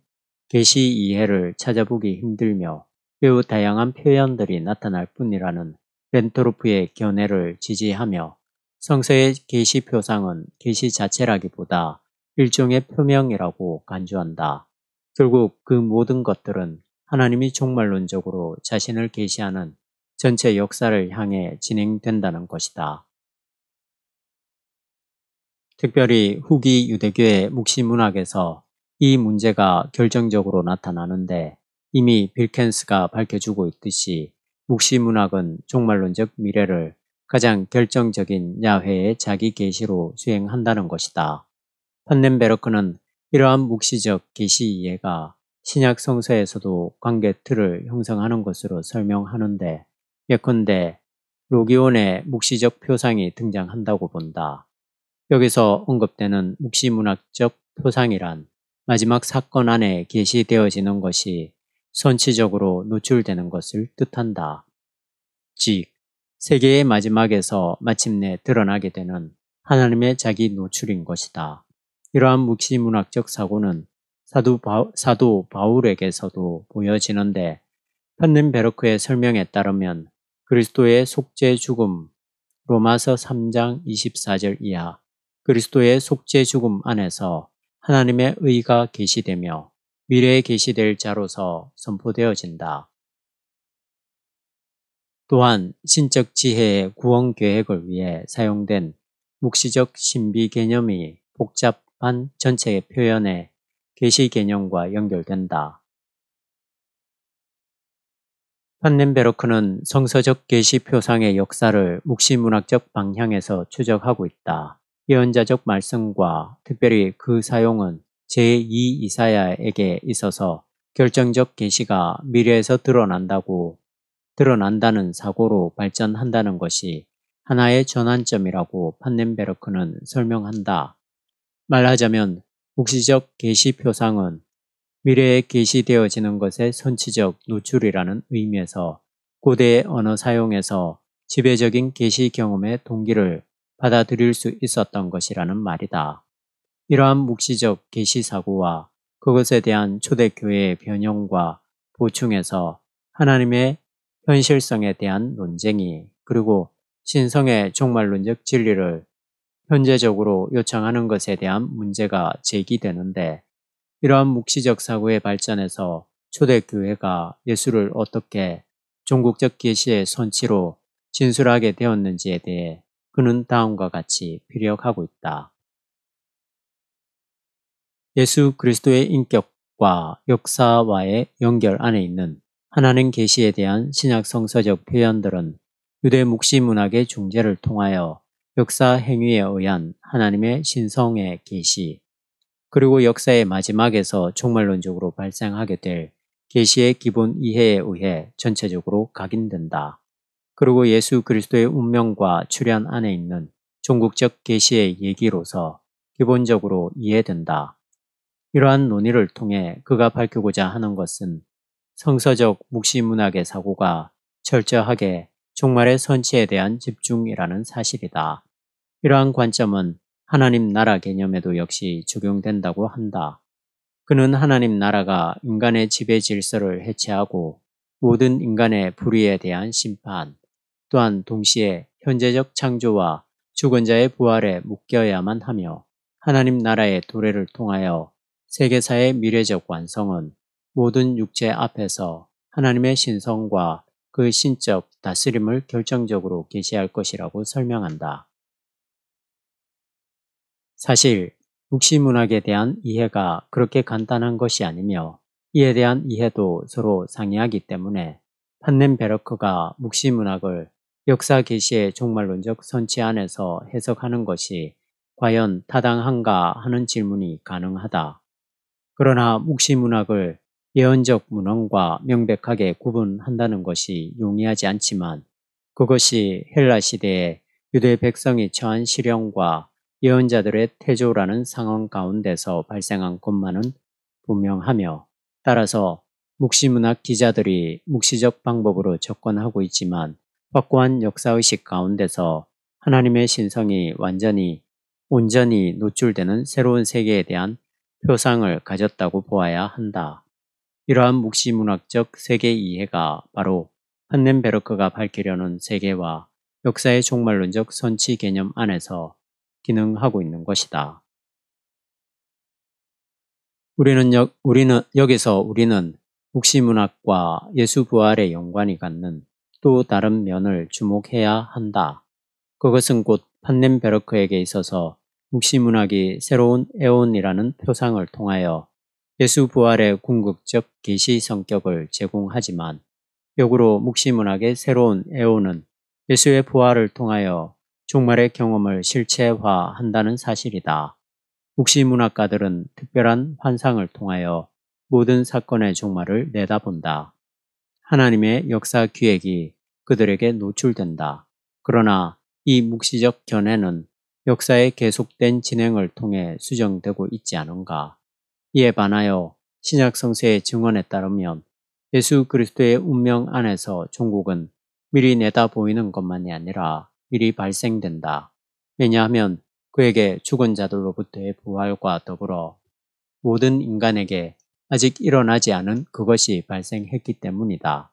계시 이해를 찾아보기 힘들며 매우 다양한 표현들이 나타날 뿐이라는 렌토르프의 견해를 지지하며 성서의 계시 표상은 계시 자체라기보다 일종의 표명이라고 간주한다. 결국 그 모든 것들은 하나님이 종말론적으로 자신을 계시하는 전체 역사를 향해 진행된다는 것이다. 특별히 후기 유대교의 묵시문학에서 이 문제가 결정적으로 나타나는데 이미 빌켄스가 밝혀주고 있듯이 묵시문학은 종말론적 미래를 가장 결정적인 야훼의 자기 계시로 수행한다는 것이다. 판넨베르크는 이러한 묵시적 계시 이해가 신약 성서에서도 관계 틀을 형성하는 것으로 설명하는데 예컨대 로기온의 묵시적 표상이 등장한다고 본다. 여기서 언급되는 묵시문학적 표상이란 마지막 사건 안에 계시되어지는 것이 선치적으로 노출되는 것을 뜻한다. 즉, 세계의 마지막에서 마침내 드러나게 되는 하나님의 자기 노출인 것이다. 이러한 묵시문학적 사고는 사도 바울에게서도 보여지는데 판넨베르크의 설명에 따르면 그리스도의 속죄 죽음 로마서 3장 24절 이하 그리스도의 속죄 죽음 안에서 하나님의 의가 계시되며 미래에 계시될 자로서 선포되어진다. 또한 신적 지혜의 구원 계획을 위해 사용된 묵시적 신비 개념이 복잡한 전체의 표현의 계시 개념과 연결된다. 판넨베르크는 성서적 계시 표상의 역사를 묵시문학적 방향에서 추적하고 있다. 예언자적 말씀과 특별히 그 사용은 제2 이사야에게 있어서 결정적 계시가 미래에서 드러난다는 사고로 발전한다는 것이 하나의 전환점이라고 판넨베르크는 설명한다. 말하자면 묵시적 계시 표상은 미래에 계시되어지는 것의 선치적 노출이라는 의미에서 고대의 언어 사용에서 지배적인 계시 경험의 동기를 받아들일 수 있었던 것이라는 말이다. 이러한 묵시적 계시 사고와 그것에 대한 초대교회의 변형과 보충에서 하나님의 현실성에 대한 논쟁이 그리고 신성의 종말론적 진리를 현재적으로 요청하는 것에 대한 문제가 제기되는데 이러한 묵시적 사고의 발전에서 초대교회가 예수를 어떻게 종국적 계시의 선치로 진술하게 되었는지에 대해 그는 다음과 같이 피력하고 있다. 예수 그리스도의 인격과 역사와의 연결 안에 있는 하나님 계시에 대한 신약 성서적 표현들은 유대 묵시 문학의 중재를 통하여 역사 행위에 의한 하나님의 신성의 계시 그리고 역사의 마지막에서 종말론적으로 발생하게 될 계시의 기본 이해에 의해 전체적으로 각인된다. 그리고 예수 그리스도의 운명과 출현 안에 있는 종국적 계시의 얘기로서 기본적으로 이해된다. 이러한 논의를 통해 그가 밝히고자 하는 것은 성서적 묵시문학의 사고가 철저하게 종말의 선치에 대한 집중이라는 사실이다. 이러한 관점은 하나님 나라 개념에도 역시 적용된다고 한다. 그는 하나님 나라가 인간의 지배 질서를 해체하고 모든 인간의 불의에 대한 심판, 또한 동시에 현재적 창조와 죽은 자의 부활에 묶여야만 하며 하나님 나라의 도래를 통하여 세계사의 미래적 완성은 모든 육체 앞에서 하나님의 신성과 그 신적 다스림을 결정적으로 계시할 것이라고 설명한다. 사실 묵시문학에 대한 이해가 그렇게 간단한 것이 아니며 이에 대한 이해도 서로 상이하기 때문에 판넨베르크가 묵시문학을 역사 계시의 종말론적 선치 안에서 해석하는 것이 과연 타당한가 하는 질문이 가능하다. 그러나 묵시문학을 예언적 문헌과 명백하게 구분한다는 것이 용이하지 않지만 그것이 헬라 시대의 유대 백성이 처한 시련과 예언자들의 태조라는 상황 가운데서 발생한 것만은 분명하며 따라서 묵시문학 기자들이 묵시적 방법으로 접근하고 있지만 확고한 역사의식 가운데서 하나님의 신성이 온전히 노출되는 새로운 세계에 대한 표상을 가졌다고 보아야 한다. 이러한 묵시문학적 세계 이해가 바로 판넨베르크가 밝히려는 세계와 역사의 종말론적 선치 개념 안에서 기능하고 있는 것이다. 여기서 우리는 묵시문학과 예수 부활의 연관이 갖는 또 다른 면을 주목해야 한다. 그것은 곧 판넨베르크에게 있어서 묵시문학이 새로운 에온이라는 표상을 통하여 예수 부활의 궁극적 계시 성격을 제공하지만 역으로 묵시문학의 새로운 애호는 예수의 부활을 통하여 종말의 경험을 실체화한다는 사실이다. 묵시문학가들은 특별한 환상을 통하여 모든 사건의 종말을 내다본다. 하나님의 역사 기획이 그들에게 노출된다. 그러나 이 묵시적 견해는 역사의 계속된 진행을 통해 수정되고 있지 않은가. 이에 반하여 신약 성서의 증언에 따르면 예수 그리스도의 운명 안에서 종국은 미리 내다 보이는 것만이 아니라 미리 발생된다. 왜냐하면 그에게 죽은 자들로부터의 부활과 더불어 모든 인간에게 아직 일어나지 않은 그것이 발생했기 때문이다.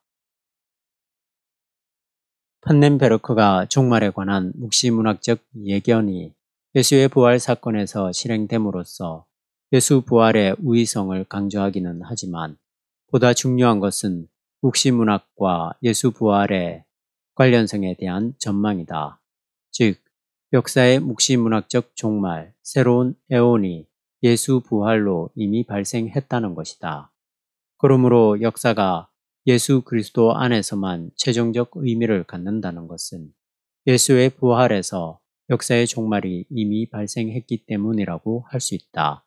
판넨베르크가 종말에 관한 묵시문학적 예견이 예수의 부활 사건에서 실행됨으로써 예수 부활의 우위성을 강조하기는 하지만 보다 중요한 것은 묵시문학과 예수 부활의 관련성에 대한 전망이다. 즉, 역사의 묵시문학적 종말, 새로운 에온이 예수 부활로 이미 발생했다는 것이다. 그러므로 역사가 예수 그리스도 안에서만 최종적 의미를 갖는다는 것은 예수의 부활에서 역사의 종말이 이미 발생했기 때문이라고 할 수 있다.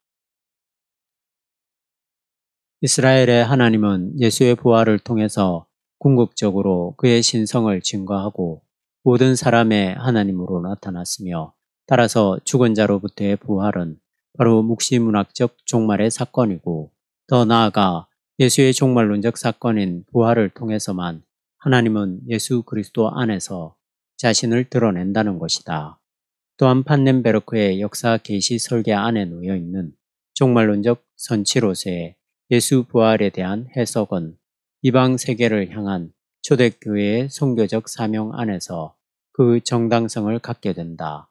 이스라엘의 하나님은 예수의 부활을 통해서 궁극적으로 그의 신성을 증거하고 모든 사람의 하나님으로 나타났으며 따라서 죽은 자로부터의 부활은 바로 묵시문학적 종말의 사건이고 더 나아가 예수의 종말론적 사건인 부활을 통해서만 하나님은 예수 그리스도 안에서 자신을 드러낸다는 것이다. 또한 판넨베르크의 역사 계시 설계 안에 놓여 있는 종말론적 선치로서의 예수 부활에 대한 해석은 이방 세계를 향한 초대교회의 선교적 사명 안에서 그 정당성을 갖게 된다.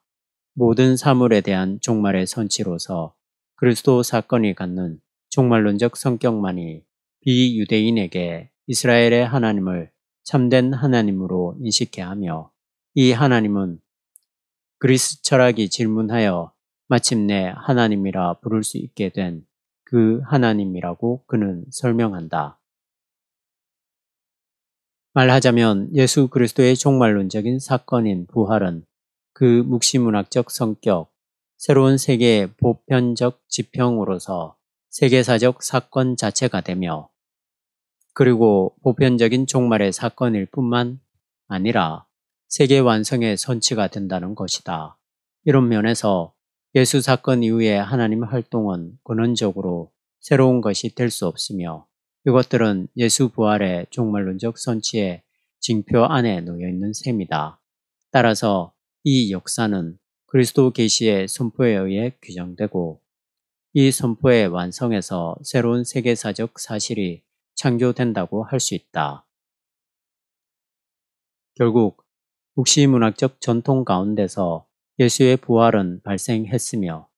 모든 사물에 대한 종말의 선치로서 그리스도 사건이 갖는 종말론적 성격만이 비유대인에게 이스라엘의 하나님을 참된 하나님으로 인식해 하며 이 하나님은 그리스 철학이 질문하여 마침내 하나님이라 부를 수 있게 된 그 하나님이라고 그는 설명한다. 말하자면 예수 그리스도의 종말론적인 사건인 부활은 그 묵시문학적 성격, 새로운 세계의 보편적 지평으로서 세계사적 사건 자체가 되며 그리고 보편적인 종말의 사건일 뿐만 아니라 세계 완성의 선치가 된다는 것이다. 이런 면에서 예수 사건 이후의 하나님 활동은 근원적으로 새로운 것이 될 수 없으며 이것들은 예수 부활의 종말론적 선치의 징표 안에 놓여 있는 셈이다. 따라서 이 역사는 그리스도 계시의 선포에 의해 규정되고 이 선포의 완성에서 새로운 세계사적 사실이 창조된다고 할 수 있다. 결국 묵시문학적 전통 가운데서 예수의 부활은 발생했으며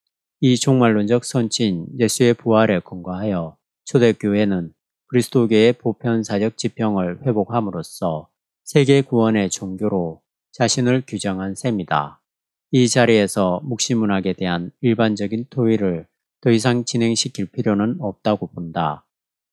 이 종말론적 선치인 예수의 부활에 근거하여 초대교회는 그리스도교의 보편사적 지평을 회복함으로써 세계 구원의 종교로 자신을 규정한 셈이다. 이 자리에서 묵시문학에 대한 일반적인 토의를 더 이상 진행시킬 필요는 없다고 본다.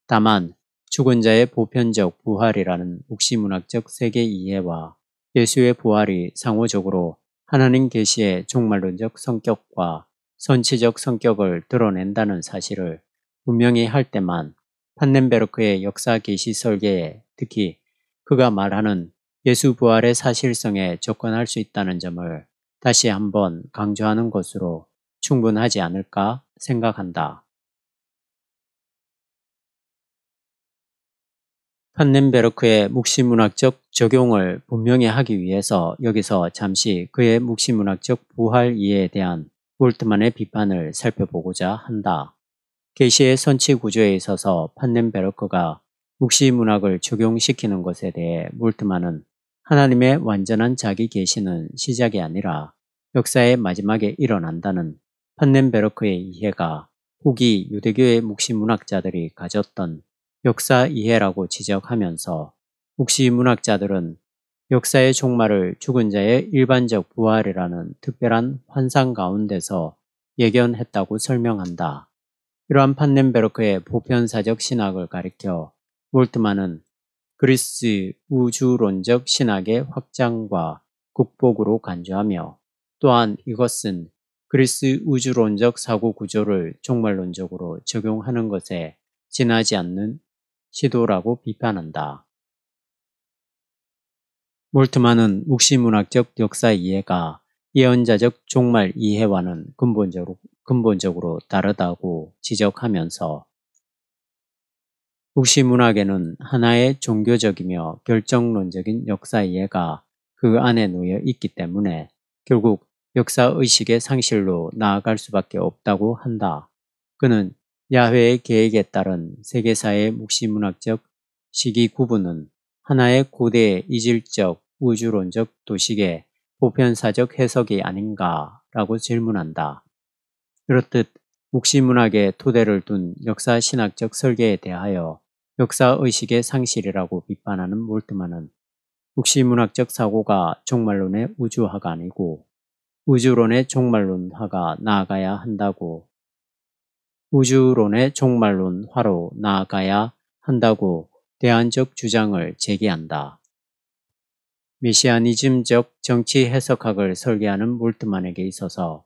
다만 죽은 자의 보편적 부활이라는 묵시문학적 세계 이해와 예수의 부활이 상호적으로 하나님 계시의 종말론적 성격과 선치적 성격을 드러낸다는 사실을 분명히 할 때만 판넨베르크의 역사 계시 설계에 특히 그가 말하는 예수 부활의 사실성에 접근할 수 있다는 점을 다시 한번 강조하는 것으로 충분하지 않을까 생각한다. 판넨베르크의 묵시문학적 적용을 분명히 하기 위해서 여기서 잠시 그의 묵시문학적 부활 이해에 대한 몰트만의 비판을 살펴보고자 한다. 계시의 선치 구조에 있어서 판넨베르크가 묵시문학을 적용시키는 것에 대해 몰트만은 하나님의 완전한 자기 계시는 시작이 아니라 역사의 마지막에 일어난다는 판넨베르크의 이해가 후기 유대교의 묵시문학자들이 가졌던 역사 이해라고 지적하면서 묵시문학자들은 역사의 종말을 죽은 자의 일반적 부활이라는 특별한 환상 가운데서 예견했다고 설명한다. 이러한 판넨베르크의 보편사적 신학을 가리켜 몰트만은 그리스 우주론적 신학의 확장과 극복으로 간주하며 또한 이것은 그리스 우주론적 사고 구조를 종말론적으로 적용하는 것에 지나지 않는 시도라고 비판한다. 몰트만은 묵시문학적 역사 이해가 예언자적 종말 이해와는 근본적으로 다르다고 지적하면서 묵시문학에는 하나의 종교적이며 결정론적인 역사 이해가 그 안에 놓여 있기 때문에 결국 역사의식의 상실로 나아갈 수밖에 없다고 한다. 그는 야훼의 계획에 따른 세계사의 묵시문학적 시기 구분은 하나의 고대 이질적 우주론적 도식의 보편사적 해석이 아닌가라고 질문한다. 이렇듯 묵시문학의 토대를 둔 역사신학적 설계에 대하여 역사의식의 상실이라고 비판하는 몰트만은 묵시문학적 사고가 종말론의 우주화가 아니고 우주론의 종말론화가 나아가야 한다고 우주론의 종말론화로 나아가야 한다고 대안적 주장을 제기한다. 메시아니즘적 정치 해석학을 설계하는 몰트만에게 있어서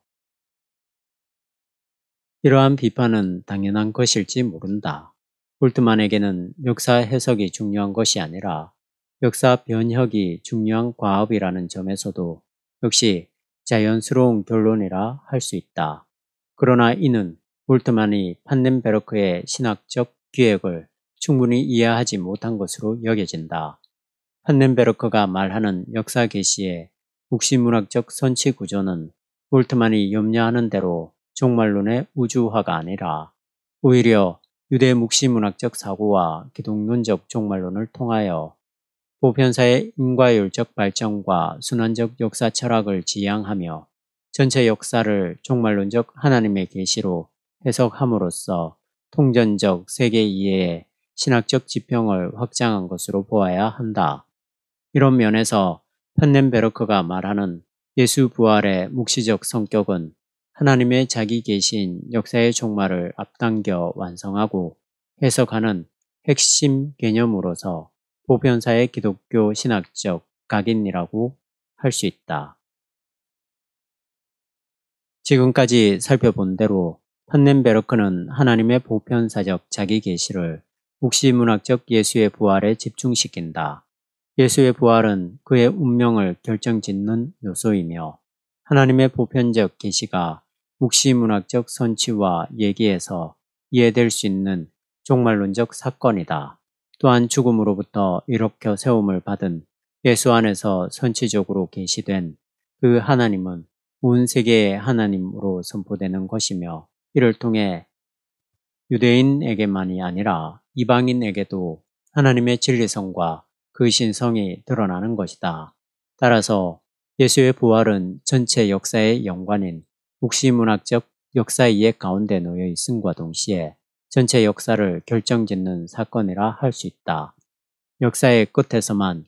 이러한 비판은 당연한 것일지 모른다. 몰트만에게는 역사 해석이 중요한 것이 아니라 역사 변혁이 중요한 과업이라는 점에서도 역시 자연스러운 결론이라 할 수 있다. 그러나 이는 몰트만이 판넨베르크의 신학적 기획을 충분히 이해하지 못한 것으로 여겨진다. 판넨베르크가 말하는 역사 계시의 묵시문학적 선치 구조는 몰트만이 염려하는 대로 종말론의 우주화가 아니라 오히려 유대 묵시문학적 사고와 기독론적 종말론을 통하여 보편사의 인과율적 발전과 순환적 역사 철학을 지향하며 전체 역사를 종말론적 하나님의 계시로 해석함으로써 통전적 세계 이해의 신학적 지평을 확장한 것으로 보아야 한다. 이런 면에서 판넨베르크가 말하는 예수 부활의 묵시적 성격은 하나님의 자기 계시인 역사의 종말을 앞당겨 완성하고 해석하는 핵심 개념으로서 보편사의 기독교 신학적 각인이라고 할 수 있다. 지금까지 살펴본 대로 판넨베르크는 하나님의 보편사적 자기 계시를 묵시문학적 예수의 부활에 집중시킨다. 예수의 부활은 그의 운명을 결정짓는 요소이며 하나님의 보편적 계시가 묵시문학적 선치와 얘기에서 이해될 수 있는 종말론적 사건이다. 또한 죽음으로부터 일으켜 세움을 받은 예수 안에서 선치적으로 계시된 그 하나님은 온 세계의 하나님으로 선포되는 것이며 이를 통해 유대인에게만이 아니라 이방인에게도 하나님의 진리성과 그 신성이 드러나는 것이다. 따라서 예수의 부활은 전체 역사의 연관인 묵시문학적 역사 이해 가운데 놓여 있음과 동시에 전체 역사를 결정짓는 사건이라 할 수 있다. 역사의 끝에서만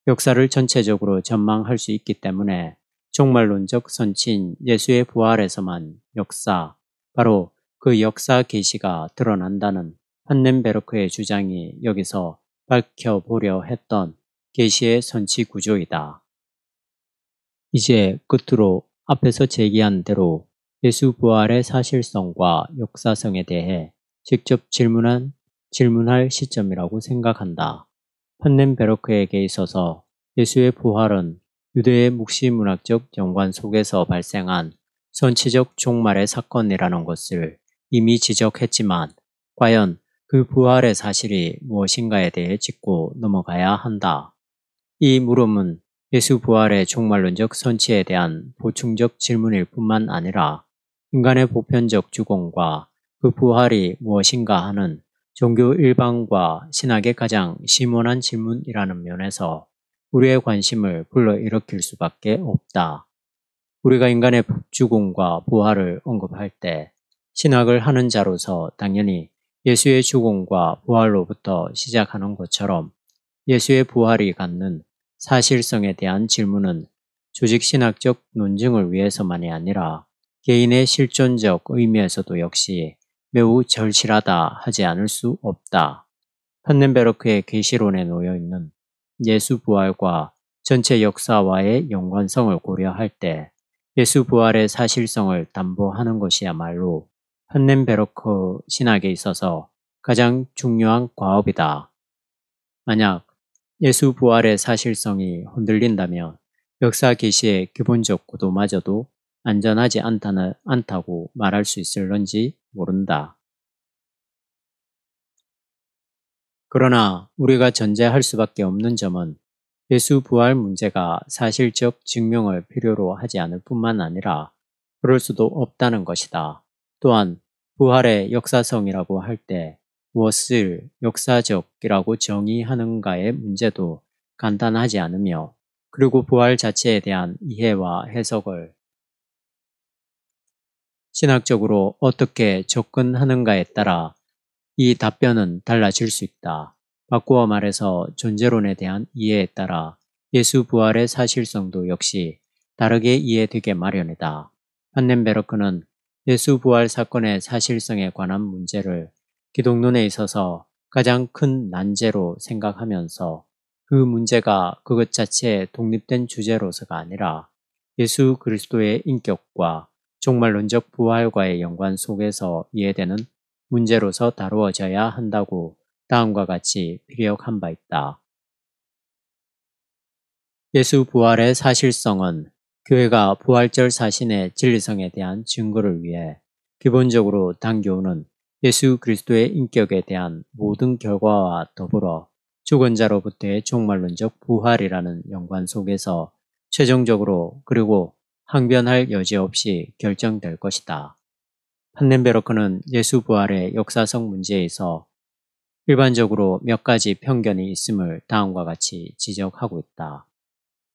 역사를 전체적으로 전망할 수 있기 때문에 종말론적 선치인 예수의 부활에서만 역사, 바로 그 역사 계시가 드러난다는 판넨베르크의 주장이 여기서 밝혀보려 했던 계시의 선치 구조이다. 이제 끝으로 앞에서 제기한 대로 예수 부활의 사실성과 역사성에 대해 직접 질문할 시점이라고 생각한다. 판넨베르크에게 있어서 예수의 부활은 유대의 묵시문학적 연관 속에서 발생한 선치적 종말의 사건이라는 것을 이미 지적했지만 과연 그 부활의 사실이 무엇인가에 대해 짚고 넘어가야 한다. 이 물음은 예수 부활의 종말론적 선치에 대한 보충적 질문일 뿐만 아니라 인간의 보편적 주권과 그 부활이 무엇인가 하는 종교 일반과 신학의 가장 심원한 질문이라는 면에서 우리의 관심을 불러일으킬 수밖에 없다. 우리가 인간의 죽음과 부활을 언급할 때 신학을 하는 자로서 당연히 예수의 죽음과 부활로부터 시작하는 것처럼 예수의 부활이 갖는 사실성에 대한 질문은 조직신학적 논증을 위해서만이 아니라 개인의 실존적 의미에서도 역시 매우 절실하다 하지 않을 수 없다. 판넨베르크의 계시론에 놓여 있는 예수 부활과 전체 역사와의 연관성을 고려할 때 예수 부활의 사실성을 담보하는 것이야말로 판넨베르크 신학에 있어서 가장 중요한 과업이다. 만약 예수 부활의 사실성이 흔들린다면 역사 계시의 기본적 구도마저도 안전하지 않다고 말할 수 있을런지 모른다. 그러나 우리가 전제할 수밖에 없는 점은 예수 부활 문제가 사실적 증명을 필요로 하지 않을 뿐만 아니라 그럴 수도 없다는 것이다. 또한 부활의 역사성이라고 할 때 무엇을 역사적이라고 정의하는가의 문제도 간단하지 않으며 그리고 부활 자체에 대한 이해와 해석을 신학적으로 어떻게 접근하는가에 따라 이 답변은 달라질 수 있다. 바꾸어 말해서 존재론에 대한 이해에 따라 예수 부활의 사실성도 역시 다르게 이해되게 마련이다. 판넨베르크는 예수 부활 사건의 사실성에 관한 문제를 기독론에 있어서 가장 큰 난제로 생각하면서 그 문제가 그것 자체의 독립된 주제로서가 아니라 예수 그리스도의 인격과 종말론적 부활과의 연관 속에서 이해되는 문제로서 다루어져야 한다고 다음과 같이 피력한 바 있다. 예수 부활의 사실성은 교회가 부활절 사신의 진리성에 대한 증거를 위해 기본적으로 당겨오는 예수 그리스도의 인격에 대한 모든 결과와 더불어 죽은 자로부터의 종말론적 부활이라는 연관 속에서 최종적으로 그리고 항변할 여지 없이 결정될 것이다. 판넨베르크는 예수 부활의 역사성 문제에서 일반적으로 몇 가지 편견이 있음을 다음과 같이 지적하고 있다.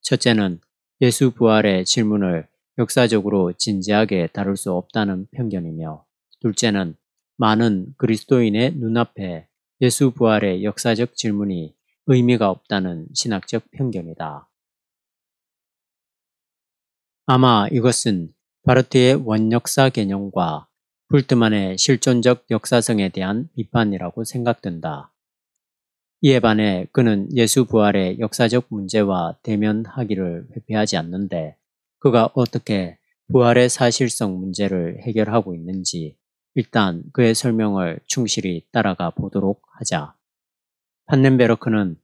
첫째는 예수 부활의 질문을 역사적으로 진지하게 다룰 수 없다는 편견이며, 둘째는 많은 그리스도인의 눈앞에 예수 부활의 역사적 질문이 의미가 없다는 신학적 편견이다. 아마 이것은 바르트의 원역사 개념과 불트만의 실존적 역사성에 대한 비판이라고 생각된다. 이에 반해 그는 예수 부활의 역사적 문제와 대면하기를 회피하지 않는데 그가 어떻게 부활의 사실성 문제를 해결하고 있는지 일단 그의 설명을 충실히 따라가 보도록 하자. 판넨베르크는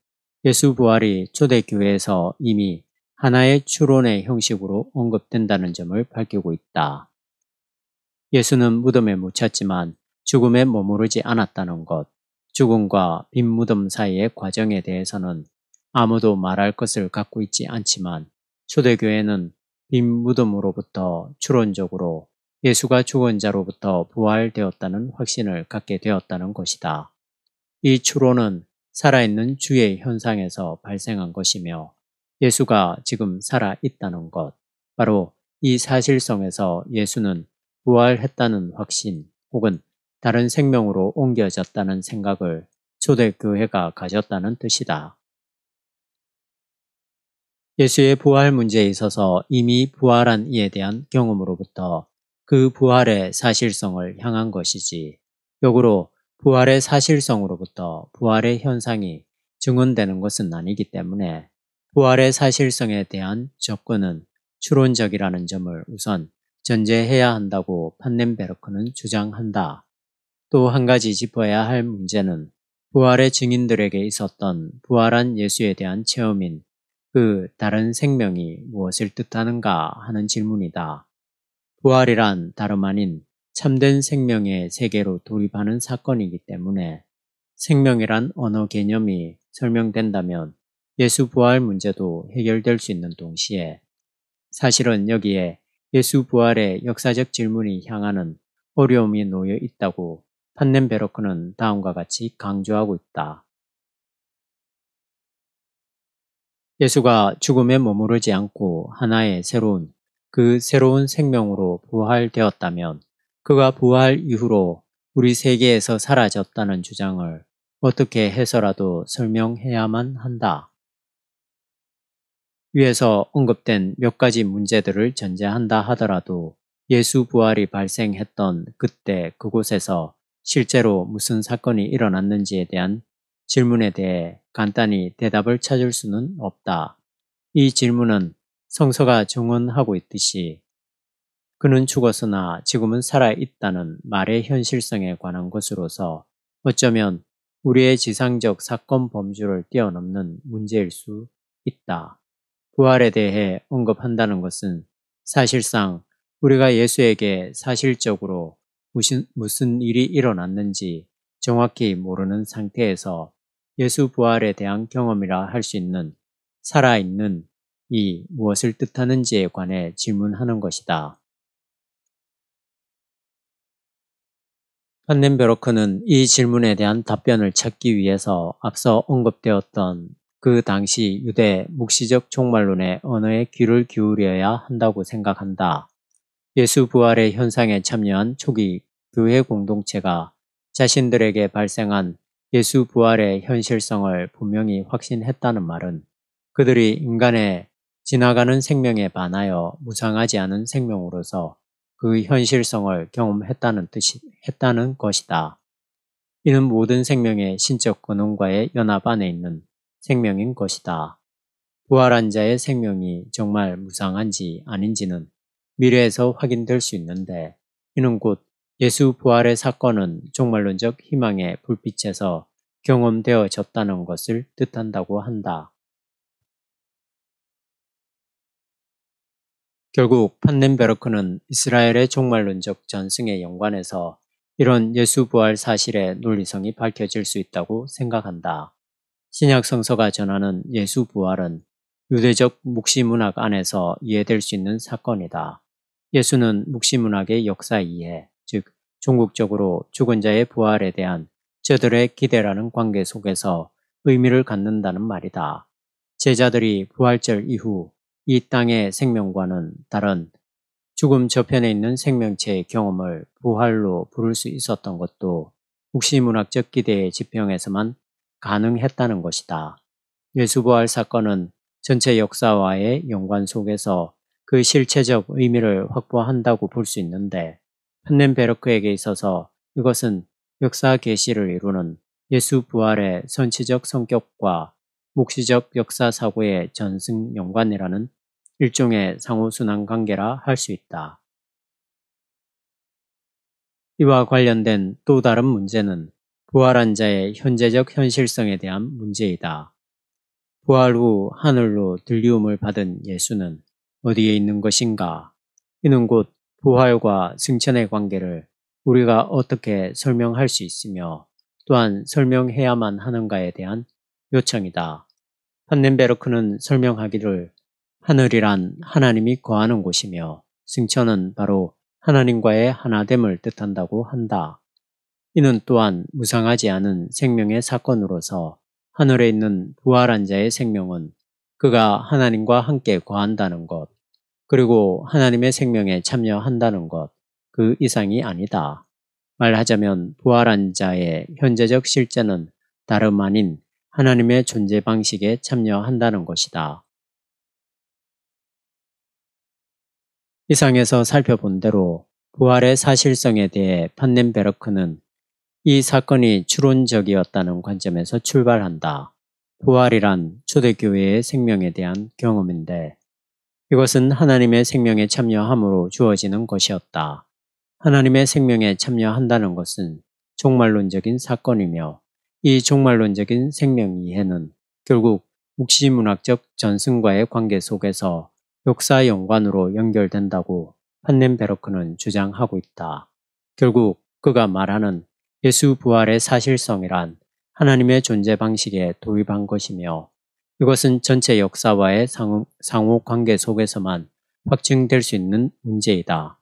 예수 부활이 초대교회에서 이미 하나의 추론의 형식으로 언급된다는 점을 밝히고 있다. 예수는 무덤에 묻혔지만 죽음에 머무르지 않았다는 것, 죽음과 빈 무덤 사이의 과정에 대해서는 아무도 말할 것을 갖고 있지 않지만 초대교회는 빈 무덤으로부터 추론적으로 예수가 죽은 자로부터 부활되었다는 확신을 갖게 되었다는 것이다. 이 추론은 살아있는 주의 현상에서 발생한 것이며 예수가 지금 살아있다는 것, 바로 이 사실성에서 예수는 부활했다는 확신 혹은 다른 생명으로 옮겨졌다는 생각을 초대교회가 가졌다는 뜻이다. 예수의 부활 문제에 있어서 이미 부활한 이에 대한 경험으로부터 그 부활의 사실성을 향한 것이지, 역으로 부활의 사실성으로부터 부활의 현상이 증언되는 것은 아니기 때문에 부활의 사실성에 대한 접근은 추론적이라는 점을 우선 전제해야 한다고 판넨베르크는 주장한다. 또 한 가지 짚어야 할 문제는 부활의 증인들에게 있었던 부활한 예수에 대한 체험인 그 다른 생명이 무엇을 뜻하는가 하는 질문이다. 부활이란 다름 아닌 참된 생명의 세계로 돌입하는 사건이기 때문에 생명이란 언어 개념이 설명된다면 예수 부활 문제도 해결될 수 있는 동시에 사실은 여기에 예수 부활의 역사적 질문이 향하는 어려움이 놓여 있다고 판넨베르크는 다음과 같이 강조하고 있다. 예수가 죽음에 머무르지 않고 하나의 그 새로운 생명으로 부활되었다면 그가 부활 이후로 우리 세계에서 사라졌다는 주장을 어떻게 해서라도 설명해야만 한다. 위에서 언급된 몇 가지 문제들을 전제한다 하더라도 예수 부활이 발생했던 그때 그곳에서 실제로 무슨 사건이 일어났는지에 대한 질문에 대해 간단히 대답을 찾을 수는 없다. 이 질문은 성서가 증언하고 있듯이 그는 죽었으나 지금은 살아있다는 말의 현실성에 관한 것으로서 어쩌면 우리의 지상적 사건 범주를 뛰어넘는 문제일 수 있다. 부활에 대해 언급한다는 것은 사실상 우리가 예수에게 사실적으로 무슨 일이 일어났는지 정확히 모르는 상태에서 예수 부활에 대한 경험이라 할 수 있는 살아있는 이 무엇을 뜻하는지에 관해 질문하는 것이다. 판넨베로크는 이 질문에 대한 답변을 찾기 위해서 앞서 언급되었던 그 당시 유대 묵시적 종말론의 언어에 귀를 기울여야 한다고 생각한다. 예수 부활의 현상에 참여한 초기 교회 공동체가 자신들에게 발생한 예수 부활의 현실성을 분명히 확신했다는 말은 그들이 인간의 지나가는 생명에 반하여 무상하지 않은 생명으로서 그 현실성을 경험했다는 것이다. 이는 모든 생명의 신적 근원과의 연합 안에 있는 생명인 것이다. 부활한 자의 생명이 정말 무상한지 아닌지는 미래에서 확인될 수 있는데 이는 곧 예수 부활의 사건은 종말론적 희망의 불빛에서 경험되어졌다는 것을 뜻한다고 한다. 결국 판넨베르크는 이스라엘의 종말론적 전승에 연관해서 이런 예수 부활 사실의 논리성이 밝혀질 수 있다고 생각한다. 신약 성서가 전하는 예수 부활은 유대적 묵시문학 안에서 이해될 수 있는 사건이다. 예수는 묵시문학의 역사 이해, 즉 종국적으로 죽은 자의 부활에 대한 저들의 기대라는 관계 속에서 의미를 갖는다는 말이다. 제자들이 부활절 이후 이 땅의 생명과는 다른 죽음 저편에 있는 생명체의 경험을 부활로 부를 수 있었던 것도 묵시문학적 기대의 지평에서만 가능했다는 것이다. 예수부활 사건은 전체 역사와의 연관 속에서 그 실체적 의미를 확보한다고 볼 수 있는데 판넨베르크에게 있어서 이것은 역사 계시를 이루는 예수 부활의 선치적 성격과 묵시적 역사 사고의 전승 연관이라는 일종의 상호순환 관계라 할 수 있다. 이와 관련된 또 다른 문제는 부활한 자의 현재적 현실성에 대한 문제이다. 부활 후 하늘로 들리움을 받은 예수는 어디에 있는 것인가? 이는 곧 부활과 승천의 관계를 우리가 어떻게 설명할 수 있으며 또한 설명해야만 하는가에 대한 요청이다. 판넨베르크는 설명하기를 하늘이란 하나님이 거하는 곳이며 승천은 바로 하나님과의 하나됨을 뜻한다고 한다. 이는 또한 무상하지 않은 생명의 사건으로서 하늘에 있는 부활한 자의 생명은 그가 하나님과 함께 거한다는 것, 그리고 하나님의 생명에 참여한다는 것, 그 이상이 아니다. 말하자면 부활한 자의 현재적 실제는 다름 아닌 하나님의 존재 방식에 참여한다는 것이다. 이상에서 살펴본 대로 부활의 사실성에 대해 판넨베르크는 이 사건이 추론적이었다는 관점에서 출발한다. 부활이란 초대교회의 생명에 대한 경험인데 이것은 하나님의 생명에 참여함으로 주어지는 것이었다. 하나님의 생명에 참여한다는 것은 종말론적인 사건이며 이 종말론적인 생명 이해는 결국 묵시문학적 전승과의 관계 속에서 역사 연관으로 연결된다고 판넨베르크는 주장하고 있다. 결국 그가 말하는 예수 부활의 사실성이란 하나님의 존재 방식에 도입한 것이며 이것은 전체 역사와의 상호 관계 속에서만 확증될 수 있는 문제이다.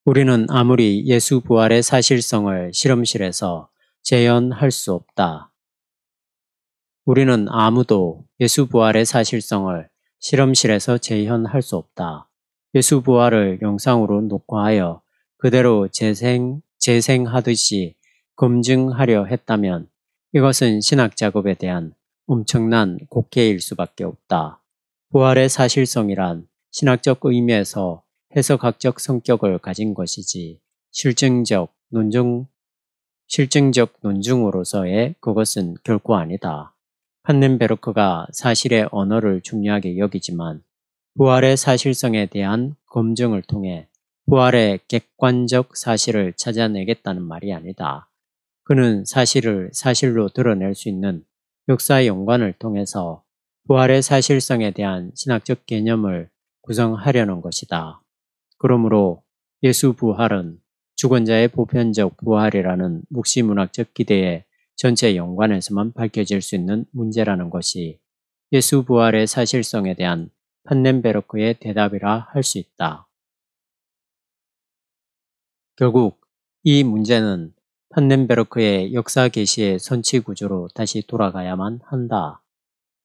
우리는 아무리 예수 부활의 사실성을 실험실에서 재현할 수 없다. 우리는 아무도 예수 부활의 사실성을 실험실에서 재현할 수 없다. 예수 부활을 영상으로 녹화하여 그대로 재생하듯이 검증하려 했다면 이것은 신학 작업에 대한 엄청난 곡해일 수밖에 없다. 부활의 사실성이란 신학적 의미에서 해석학적 성격을 가진 것이지 실증적 논증으로서의 그것은 결코 아니다. 판넨베르크가 사실의 언어를 중요하게 여기지만 부활의 사실성에 대한 검증을 통해 부활의 객관적 사실을 찾아내겠다는 말이 아니다. 그는 사실을 사실로 드러낼 수 있는 역사 연관을 통해서 부활의 사실성에 대한 신학적 개념을 구성하려는 것이다. 그러므로 예수 부활은 죽은 자의 보편적 부활이라는 묵시문학적 기대의 전체 연관에서만 밝혀질 수 있는 문제라는 것이 예수 부활의 사실성에 대한 판넨베르크의 대답이라 할 수 있다. 결국 이 문제는 판넨베르크의 역사 계시의 선치 구조로 다시 돌아가야만 한다.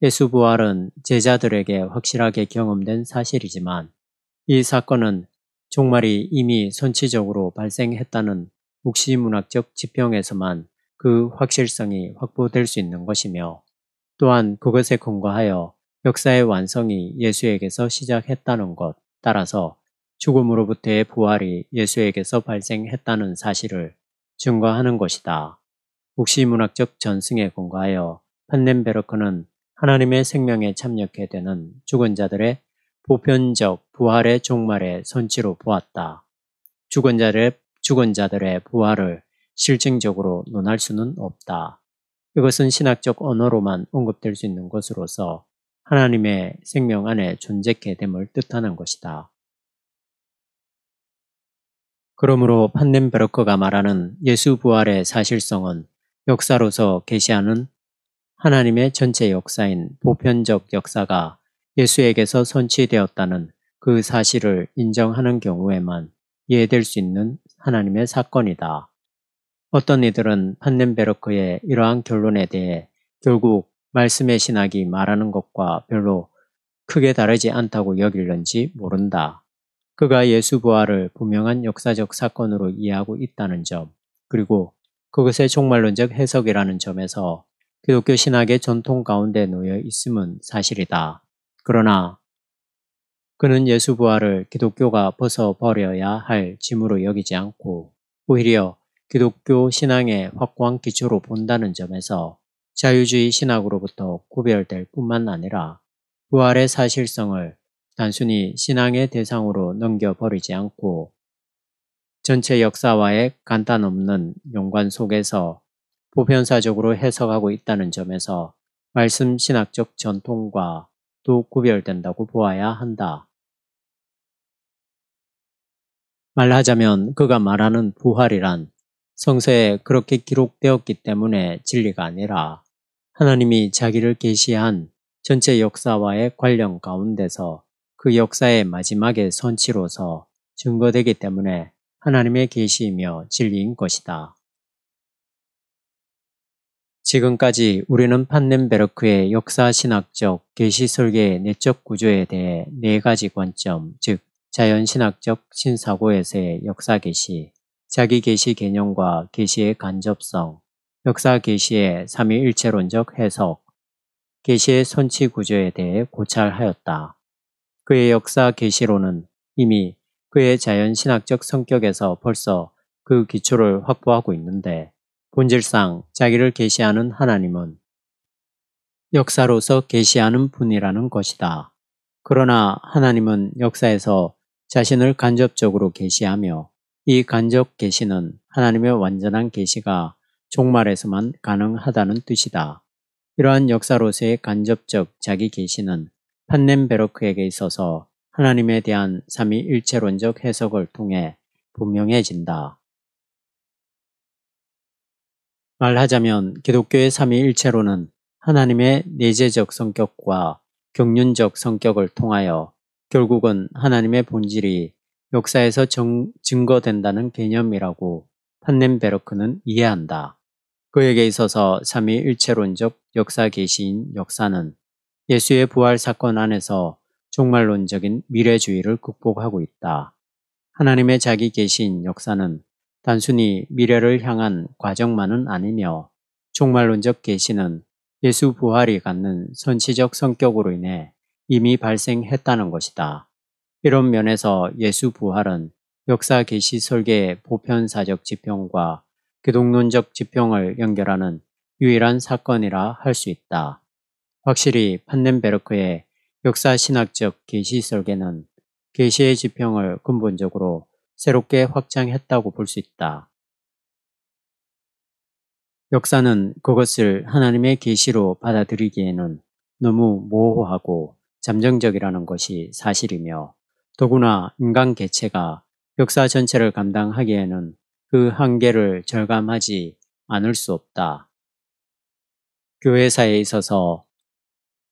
예수 부활은 제자들에게 확실하게 경험된 사실이지만 이 사건은 종말이 이미 선치적으로 발생했다는 묵시문학적 지평에서만 그 확실성이 확보될 수 있는 것이며 또한 그것에 근거하여 역사의 완성이 예수에게서 시작했다는 것, 따라서 죽음으로부터의 부활이 예수에게서 발생했다는 사실을 증거하는 것이다. 묵시문학적 전승에 근거하여 판넨베르크는 하나님의 생명에 참여케 되는 죽은 자들의 보편적 부활의 종말의 선치로 보았다. 죽은 자들의 부활을 실증적으로 논할 수는 없다. 이것은 신학적 언어로만 언급될 수 있는 것으로서 하나님의 생명 안에 존재케 됨을 뜻하는 것이다. 그러므로 판넨베르크가 말하는 예수 부활의 사실성은 역사로서 계시하는 하나님의 전체 역사인 보편적 역사가 예수에게서 선치되었다는 그 사실을 인정하는 경우에만 이해될 수 있는 하나님의 사건이다. 어떤 이들은 판넨베르크의 이러한 결론에 대해 결국 말씀의 신학이 말하는 것과 별로 크게 다르지 않다고 여길는지 모른다. 그가 예수 부활을 분명한 역사적 사건으로 이해하고 있다는 점, 그리고 그것의 종말론적 해석이라는 점에서 기독교 신학의 전통 가운데 놓여 있음은 사실이다. 그러나 그는 예수 부활을 기독교가 벗어버려야 할 짐으로 여기지 않고 오히려 기독교 신앙의 확고한 기초로 본다는 점에서 자유주의 신학으로부터 구별될 뿐만 아니라 부활의 사실성을 단순히 신앙의 대상으로 넘겨버리지 않고 전체 역사와의 간단 없는 연관 속에서 보편사적으로 해석하고 있다는 점에서 말씀 신학적 전통과 또 구별된다고 보아야 한다. 말하자면 그가 말하는 부활이란 성서에 그렇게 기록되었기 때문에 진리가 아니라 하나님이 자기를 계시한 전체 역사와의 관련 가운데서 그 역사의 마지막의 선치로서 증거되기 때문에 하나님의 계시이며 진리인 것이다. 지금까지 우리는 판넨베르크의 역사신학적 계시 설계의 내적 구조에 대해 네 가지 관점, 즉 자연신학적 신사고에서의 역사 계시, 자기 계시 개념과 계시의 간접성, 역사 계시의 삼위일체론적 해석, 계시의 선치 구조에 대해 고찰하였다. 그의 역사 계시론은 이미 그의 자연신학적 성격에서 벌써 그 기초를 확보하고 있는데 본질상 자기를 계시하는 하나님은 역사로서 계시하는 분이라는 것이다. 그러나 하나님은 역사에서 자신을 간접적으로 계시하며 이 간접 계시는 하나님의 완전한 계시가 종말에서만 가능하다는 뜻이다. 이러한 역사로서의 간접적 자기 계시는 판넨베르크에게 있어서 하나님에 대한 삼위일체론적 해석을 통해 분명해진다. 말하자면 기독교의 삼위일체론은 하나님의 내재적 성격과 경륜적 성격을 통하여 결국은 하나님의 본질이 역사에서 증거된다는 개념이라고 판넨베르크는 이해한다. 그에게 있어서 삼위일체론적 역사 계시인 역사는 예수의 부활 사건 안에서 종말론적인 미래주의를 극복하고 있다. 하나님의 자기 계시인 역사는 단순히 미래를 향한 과정만은 아니며 종말론적 계시는 예수 부활이 갖는 선치적 성격으로 인해 이미 발생했다는 것이다. 이런 면에서 예수 부활은 역사 계시 설계의 보편사적 지평과 교동론적 지평을 연결하는 유일한 사건이라 할 수 있다. 확실히 판넨베르크의 역사신학적 계시 설계는 계시의 지평을 근본적으로 새롭게 확장했다고 볼 수 있다. 역사는 그것을 하나님의 계시로 받아들이기에는 너무 모호하고 잠정적이라는 것이 사실이며, 더구나 인간 개체가 역사 전체를 감당하기에는 그 한계를 절감하지 않을 수 없다. 교회사에 있어서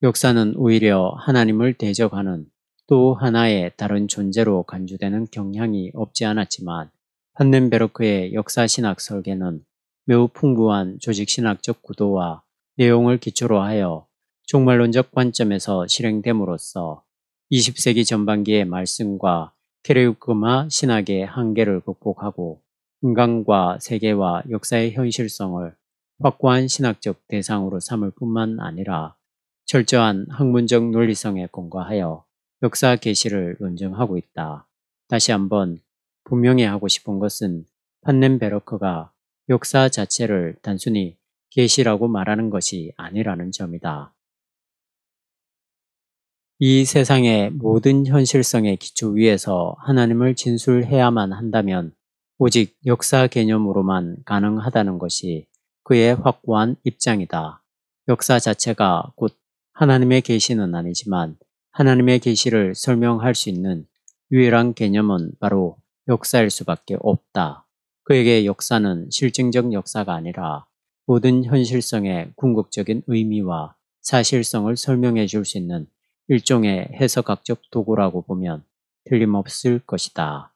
역사는 오히려 하나님을 대적하는 또 하나의 다른 존재로 간주되는 경향이 없지 않았지만, 판넨베르크의 역사신학 설계는 매우 풍부한 조직신학적 구도와 내용을 기초로 하여 종말론적 관점에서 실행됨으로써 20세기 전반기의 말씀과 케르그마 신학의 한계를 극복하고 인간과 세계와 역사의 현실성을 확고한 신학적 대상으로 삼을 뿐만 아니라 철저한 학문적 논리성에 근거하여 역사 계시를 논증하고 있다. 다시 한번 분명히 하고 싶은 것은 판넨베르크가 역사 자체를 단순히 계시라고 말하는 것이 아니라는 점이다. 이 세상의 모든 현실성의 기초 위에서 하나님을 진술해야만 한다면 오직 역사 개념으로만 가능하다는 것이 그의 확고한 입장이다. 역사 자체가 곧 하나님의 계시는 아니지만 하나님의 계시를 설명할 수 있는 유일한 개념은 바로 역사일 수밖에 없다. 그에게 역사는 실증적 역사가 아니라 모든 현실성의 궁극적인 의미와 사실성을 설명해 줄 수 있는 일종의 해석학적 도구라고 보면 틀림없을 것이다.